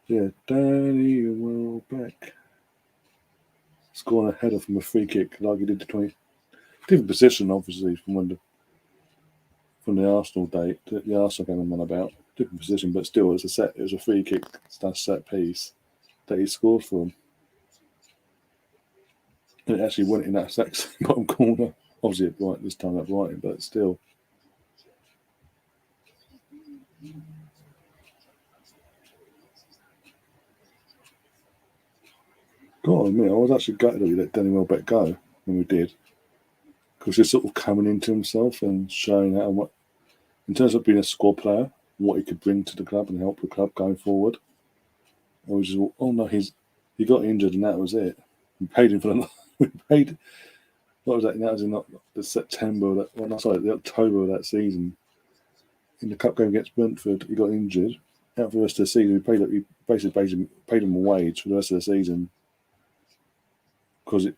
Yay. Yeah, Danny Welbeck scoring a header from a free kick like he did the 20. Different position, obviously, from the Arsenal date, the Arsenal game I'm on about. Different position, but still, it was a free kick set piece that he scored for him. And it actually went in that bottom corner. Obviously, right this time at Brighton, but still. God, I mean, I was actually gutted that we let Danny Welbeck go when we did, because he's sort of coming into himself and showing how much, in terms of being a squad player, what he could bring to the club and help the club going forward. I was just, oh no, he got injured and that was it. We paid him for the. We paid. What was that? That was in the September. The October of that season. In the cup game against Brentford, he got injured. Out for the rest of the season, we basically paid him a wage for the rest of the season because it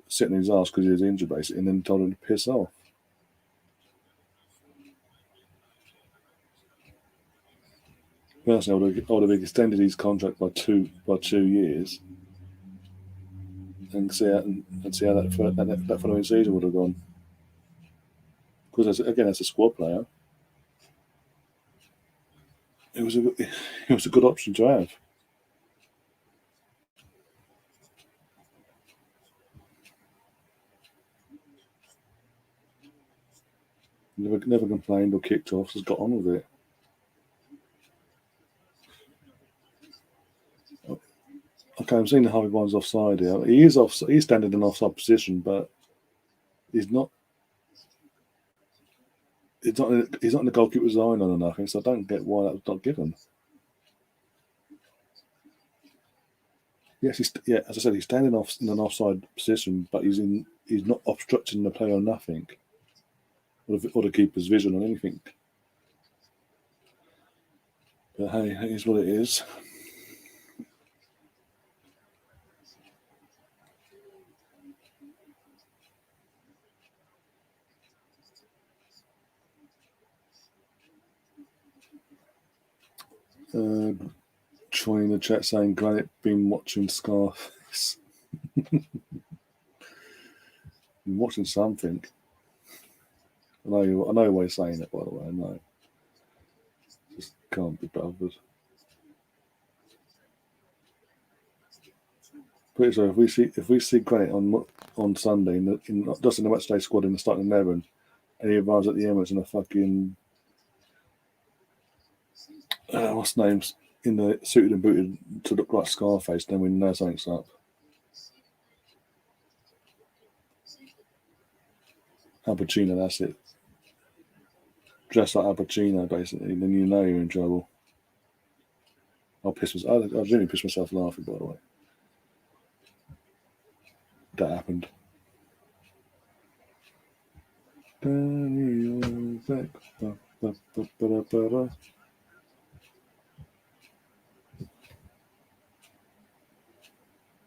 sitting in his ass because he was injured, basically, and then told him to piss off. Personally, I would have extended his contract by 2 years and see how that following season would have gone. Because as a squad player, it was a good option to have. Never complained or kicked off. Just got on with it. Okay, I'm seeing the Harvey Barnes offside here. He's standing in an offside position, but he's not. He's not in the goalkeeper's line or nothing. So I don't get why that was not given. Yes, as I said, he's standing off in an offside position, but he's not obstructing the play or nothing, or the keeper's vision or anything. But hey, it is what it is. Troy in the chat saying, "Granite been watching Scarface." Been watching something. I know why you're saying it, by the way. I know. Just can't be bothered. Pretty sure if we see Granite on Sunday just in the matchday squad in the starting 11, and he arrives at the Emirates in a fucking what's names in the suited and booted to look like Scarface, then we know something's up. Al Pacino, that's it. Dress like Al Pacino, basically, then you know you're in trouble. I really pissed myself laughing, by the way. That happened.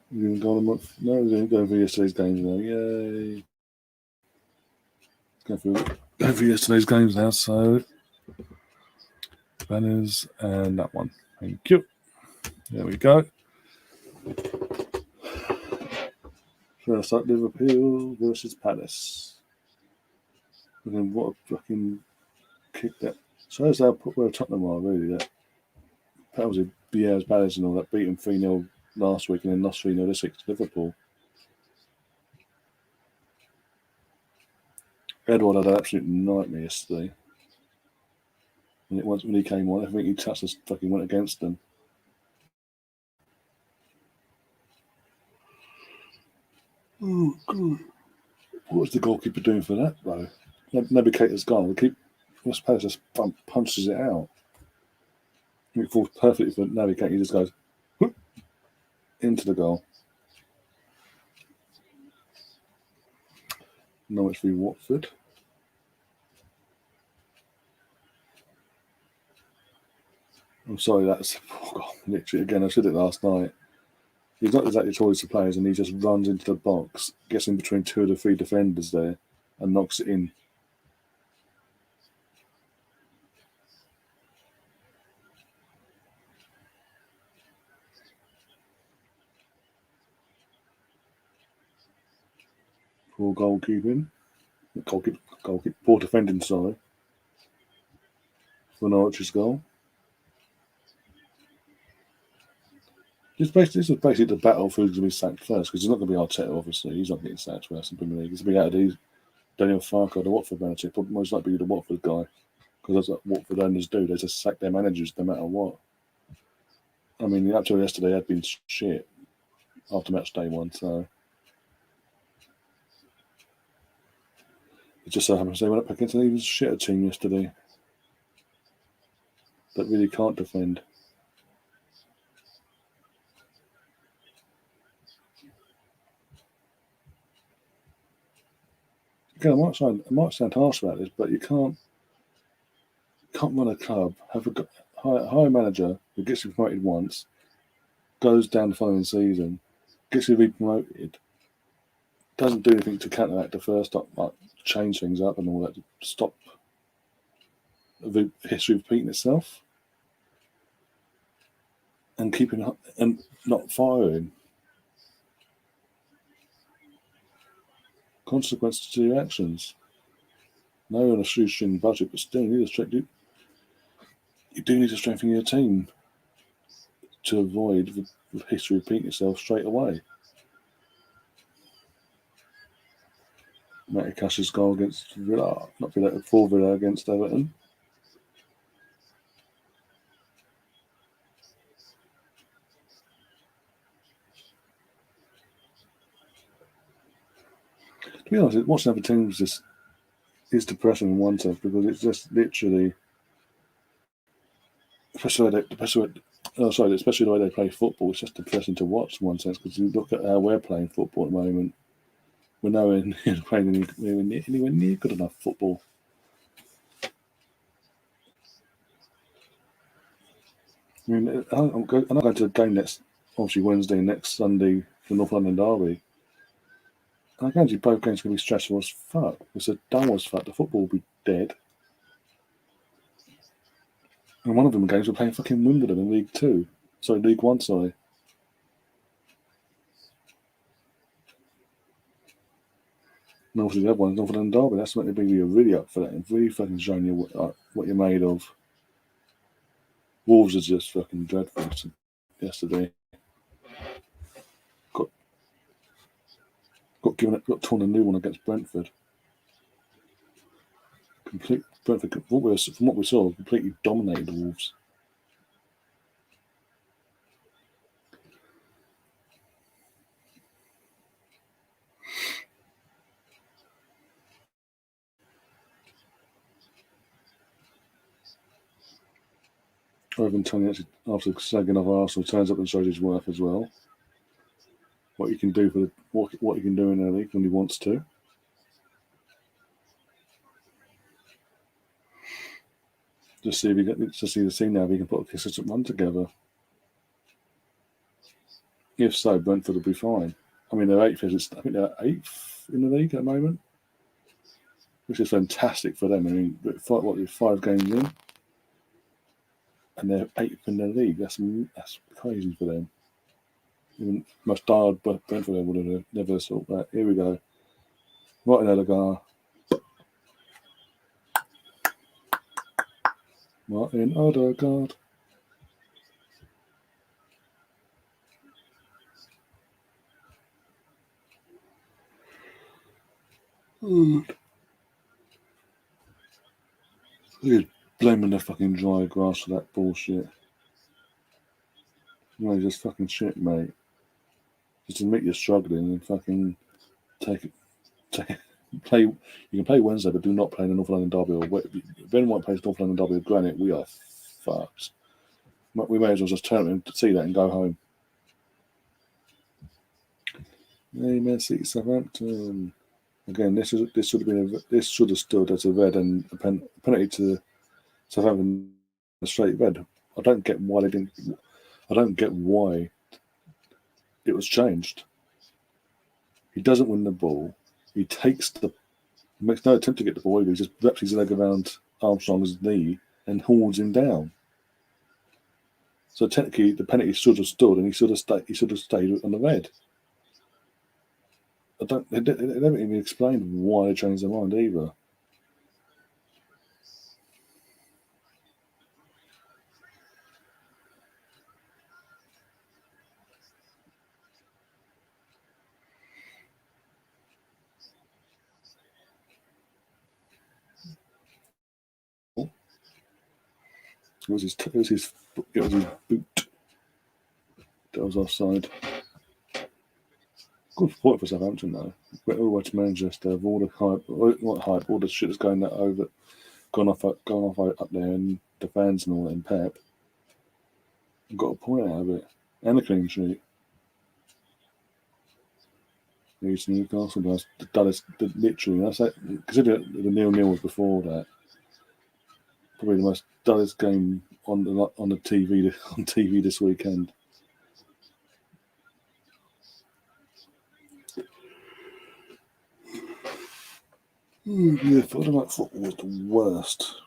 You didn't go on a month? No, we didn't go for yesterday's games now. Yay. Go for yesterday's games now, so banners and that one. Thank you. There we go. First up, Liverpool versus Palace. And then what a fucking kick that shows how where Tottenham are, really. That was a Biel's Palace and all that, beating 3-0 last week and then lost 3-0 this week to Liverpool. Edward had an absolute nightmare yesterday. And when he came on, I think he touched us, fucking went against them. Oh, God. What's the goalkeeper doing for that, though? Navigator's gone. West Palace just punches it out. It falls perfectly for Navigator. He just goes whoop, into the goal. Norwich v Watford. I'm sorry, that's literally again. I said it last night. He's not exactly towards the players, and he just runs into the box, gets in between two of the three defenders there, and knocks it in. Poor goalkeeping. Poor defending, sorry, for Norwich's goal. This is basically the battle for who's going to be sacked first, because it's not going to be Arteta, obviously. He's not getting sacked first in the Premier League. It's going to be out of these Daniel Farke, the Watford manager, probably most likely be the Watford guy, because that's what Watford owners do. They just sack their managers no matter what. I mean, up till yesterday had been shit after match day one, so it just so happens they went up against an even shitter team yesterday that really can't defend. Again, I might sound harsh about this, but you can't run a club, have a hire a manager who gets you promoted once, goes down the following season, gets you re-promoted, doesn't do anything to counteract the first up, like change things up and all that to stop the history repeating itself, and keeping and not firing. Consequences to your actions. No on a shoestring budget, but still you do need to strengthen your team to avoid the history repeating itself straight away. Matty Cash's goal against Villa, not Villa, for Villa against Everton. To be honest, watching other teams is depressing in one sense, because it's just literally, especially the way they play football, it's just depressing to watch in one sense, because you look at how we're playing football at the moment, we're nowhere near playing anywhere near good enough football. I mean, I'm going to the game obviously Wednesday, next Sunday, for North London Derby. I guarantee both games are going to be stressful as fuck. It's a dull as fuck. The football will be dead. And one of them games we're playing fucking Wimbledon in League 2. Sorry, League 1, sorry. And obviously the other one is North London Derby. That's meant to be really up for that and really fucking showing you what you're made of. Wolves are just fucking dreadful yesterday. Got torn a new one against Brentford. Brentford, from what we saw, completely dominated the Wolves. Ivan Toney actually, after slagging off Arsenal, turns up and shows his worth as well. What he can do what he can do in the league when he wants to. Just see the team now if he can put a consistent run together. If so, Brentford will be fine. I mean, they're eighth. I think they're eighth in the league at the moment, which is fantastic for them. I mean, they're 5 games in, and they're eighth in the league. That's crazy for them. Even most dialed Brentford would have never thought that. Here we go. Martin Odegaard. Martin Odegaard. He's blaming the fucking dry grass for that bullshit. No, just fucking shit, mate. Just admit you're struggling and fucking play. You can play Wednesday, but do not play in the North London Derby. Or if anyone plays North London Derby with Granite, we are fucked. We may as well just turn in to see that and go home. Man City, Southampton. Again, this should have stood as a red and a penalty to Southampton, a straight red. I don't get why they didn't. I don't get why it was changed. He doesn't win the ball. He makes no attempt to get the ball. He just wraps his leg around Armstrong's knee and hauls him down. So technically, the penalty should have stood, and he should have stayed on the red. They never even explained why they changed their mind either. It was his boot that was offside. Good point for Southampton though. Went all the way to Manchester, all the hype, all the shit that's gone off up there, and the fans and all that, and Pep got a point out of it and a clean sheet. Leeds Newcastle does literally. That's it. Consider the 0-0 was before that. Probably the most dullest game on the TV this weekend. Yeah, Friday night football was the worst.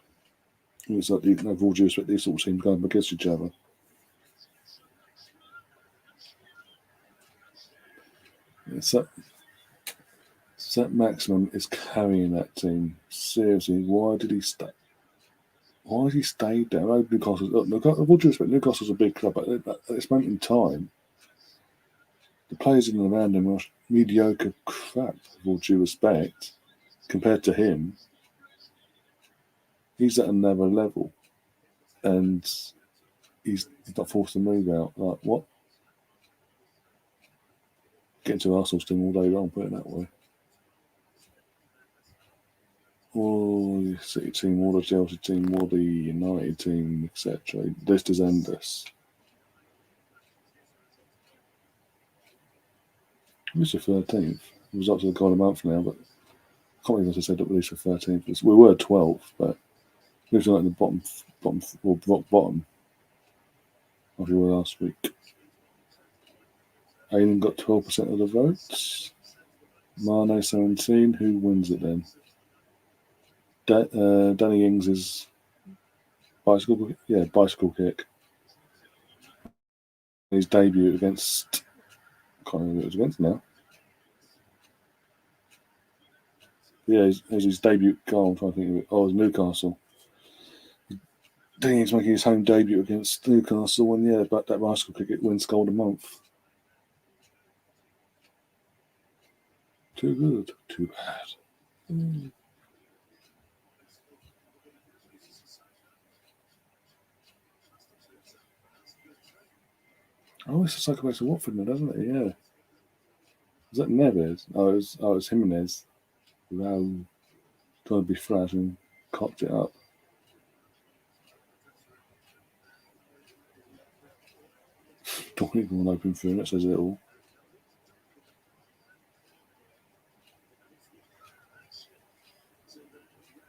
It's like, with all due respect, these sort of teams going against each other. Set Maximum is carrying that team. Seriously, why did he stay? Why has he stayed there? With all due respect, Newcastle's a big club, but at this moment in time, the players in and around him are mediocre crap, with all due respect, compared to him. He's at another level, and he's not forced to move out. Like, what? Get into Arsenal's team all day long, put it that way. All the City team, all the Chelsea team, all the United team, etc. The list is endless. It's the 13th. The results are gone a month now, but I can't believe I said that we reached the 13th. We were 12th, but we were like in the bottom. As we were last week. Aiden got 12% of the votes. Mane 17. Who wins it then? Danny Ings' bicycle kick. His debut against. I can't remember who it was against now. Yeah, it was his debut goal. I'm trying to think of it. Oh, it was Newcastle. Danny Ings making his home debut against Newcastle, and yeah, but that bicycle kick, it wins goal of the month. Too good, too bad. Oh, it's a psychopath to Watford now, doesn't it? Yeah. Is that Neves? Oh, it was Jimenez. Trying to be flash and cocked it up. Don't even want to open through, that says it all.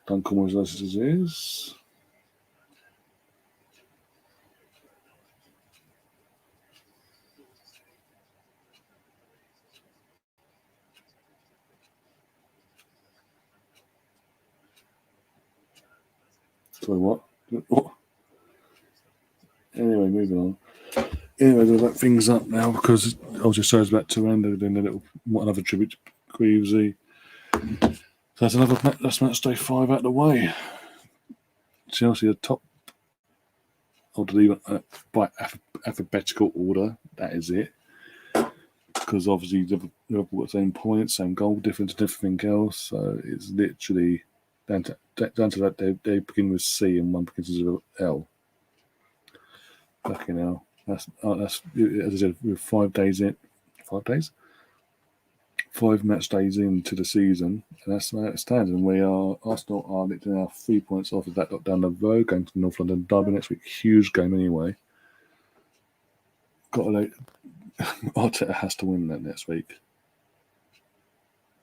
Duncan was as it is. Sorry, what? Anyway, moving on. Anyway, we'll wrap things up now because obviously show's about to end. They're doing another tribute to Greavesy. So that's match day 5 out of the way. Chelsea are top. I'll delete by alphabetical order. That is it. Because obviously Liverpool got the same points, same goal difference, and everything else. So it's literally down to that. They begin with C and one begins with L. Fucking hell. That's as I said, we're 5 days in. 5 days? 5 match days into the season, and that's where it stands. And Arsenal are now 3 points off of that, got down the road, going to North London Derby next week. Huge game anyway. Arteta has to win that next week.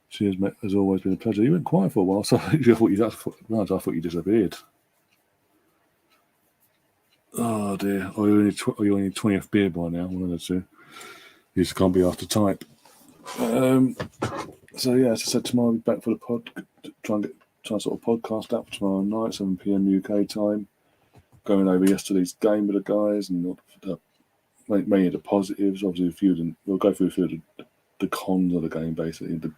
She has always been a pleasure. You went quiet for a while, so I thought you disappeared. Oh dear. Are you on your 20th beer by now? One of the two. You just can't be after type. So yeah, as I said, tomorrow I'll be back for the pod. Try and sort of podcast out for tomorrow night, 7 PM UK time. Going over yesterday's game with the guys and mainly the positives. Obviously, we'll go through a few of the cons of the game, basically. The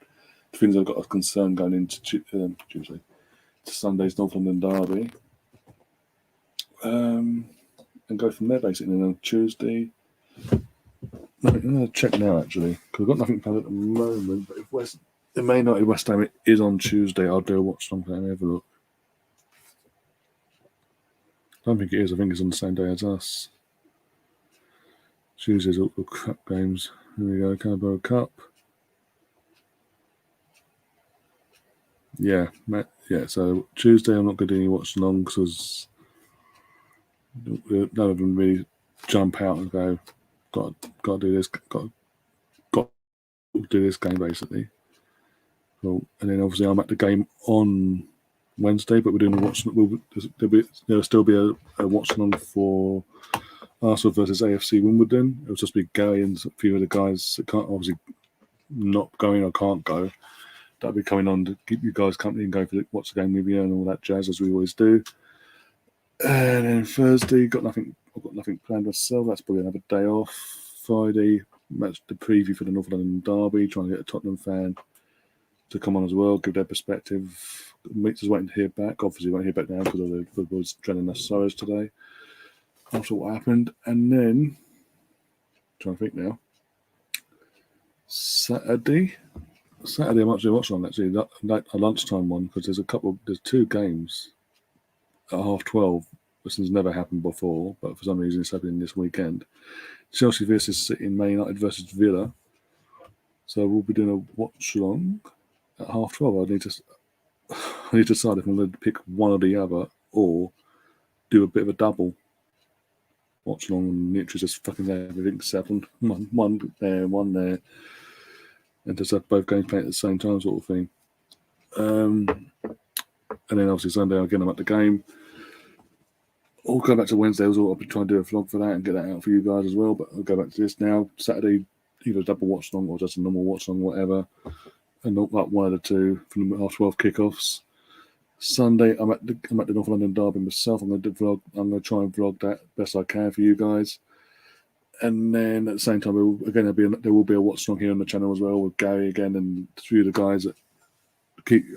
things I've got a concern going into Tuesday, to Sunday's North London Derby. And go from there, basically. And then on Tuesday, I'm going to check now, actually, because I've got nothing planned at the moment. But if the main night in West Ham is on Tuesday, I'll do a watch along and have a look. I don't think it is. I think it's on the same day as us. Tuesday's all the cup games. Here we go, Carabao Cup. Yeah. So Tuesday, I'm not going to do any watch along because none of them really jump out and go, got to do this, got to do this game, basically. Well, and then obviously I'm at the game on Wednesday, but we're doing a watch. There'll still be a watch along for Arsenal versus AFC Wimbledon. It'll just be Gary and a few of the guys that can't, obviously not going or can't go. That'll be coming on to keep you guys company and go watch the game with you and all that jazz, as we always do. And then Thursday, I've got nothing planned myself. That's probably another day off. Friday, match the preview for the North London Derby, trying to get a Tottenham fan to come on as well, give their perspective. Just waiting to hear back. Obviously, won't hear back now because of the football's training their sorrows today. After what happened, and then trying to think now. Saturday, I'm actually watching actually a lunchtime one because there's 2 games at 12:30. This has never happened before, but for some reason it's happening this weekend. Chelsea versus City, Man United versus Villa. So we'll be doing a watch along at 12:30. I need to decide if I'm going to pick one or the other, or do a bit of a double watch along and literally just fucking everything settled. One there, one there, and just have both games playing at the same time, sort of thing. And then obviously Sunday again I'm at the game. I'll go back to Wednesday. I'll be trying to do a vlog for that and get that out for you guys as well. But I'll go back to this now. Saturday, either a double watch along or just a normal watch along, whatever. And not like one of the two from the 12 kickoffs. Sunday, I'm at the North London Derby myself. I'm going to try and vlog that best I can for you guys. And then at the same time, there will be a watch along here on the channel as well with Gary again and a few of the guys that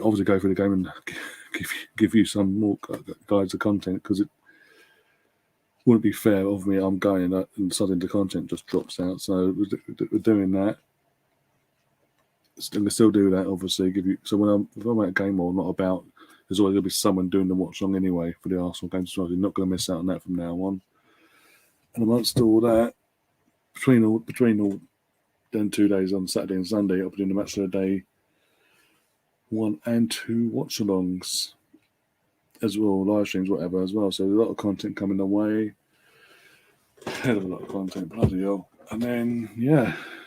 obviously go through the game and give you some more guides of content, because it wouldn't be fair of me. I'm going and suddenly the content just drops out. So we're doing that. And we still do that, obviously. If I'm at a game or not about, there's always going to be someone doing the watch along anyway for the Arsenal games. So you're not going to miss out on that from now on. And amongst all that, between all then 2 days on Saturday and Sunday, I'll be doing the match of the day 1 and 2 watch alongs as well, live streams, whatever as well. So a lot of content coming away. Hell of a lot of content, bloody hell. And then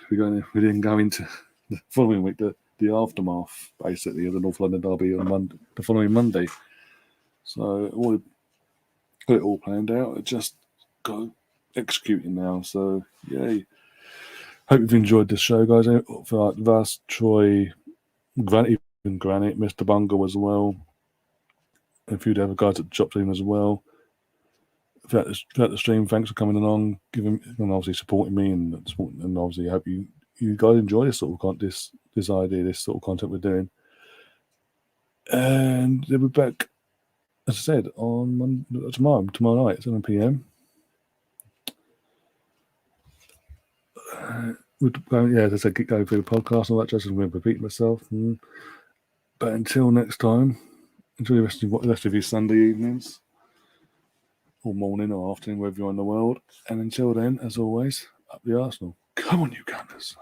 we didn't go into the following week, the aftermath basically of the North London Derby on the following Monday. So got it all planned out. It just got executing now. So yay! Hope you've enjoyed this show, guys. For like Vas, Troy, Granite, Mr. Bungle as well, and a few of the other guys at the shop team as well. Throughout the stream, thanks for coming along, and obviously supporting me and obviously I hope you guys enjoy this sort of content, this idea, this sort of content we're doing. And they'll be back, as I said, on tomorrow night, 7 PM. As I said, keep going through the podcast and all that. Just I'm going to repeat myself. But until next time, enjoy the rest of your Sunday evenings, or morning or afternoon, wherever you're in the world. And until then, as always, up the Arsenal. Come on, you Gunners.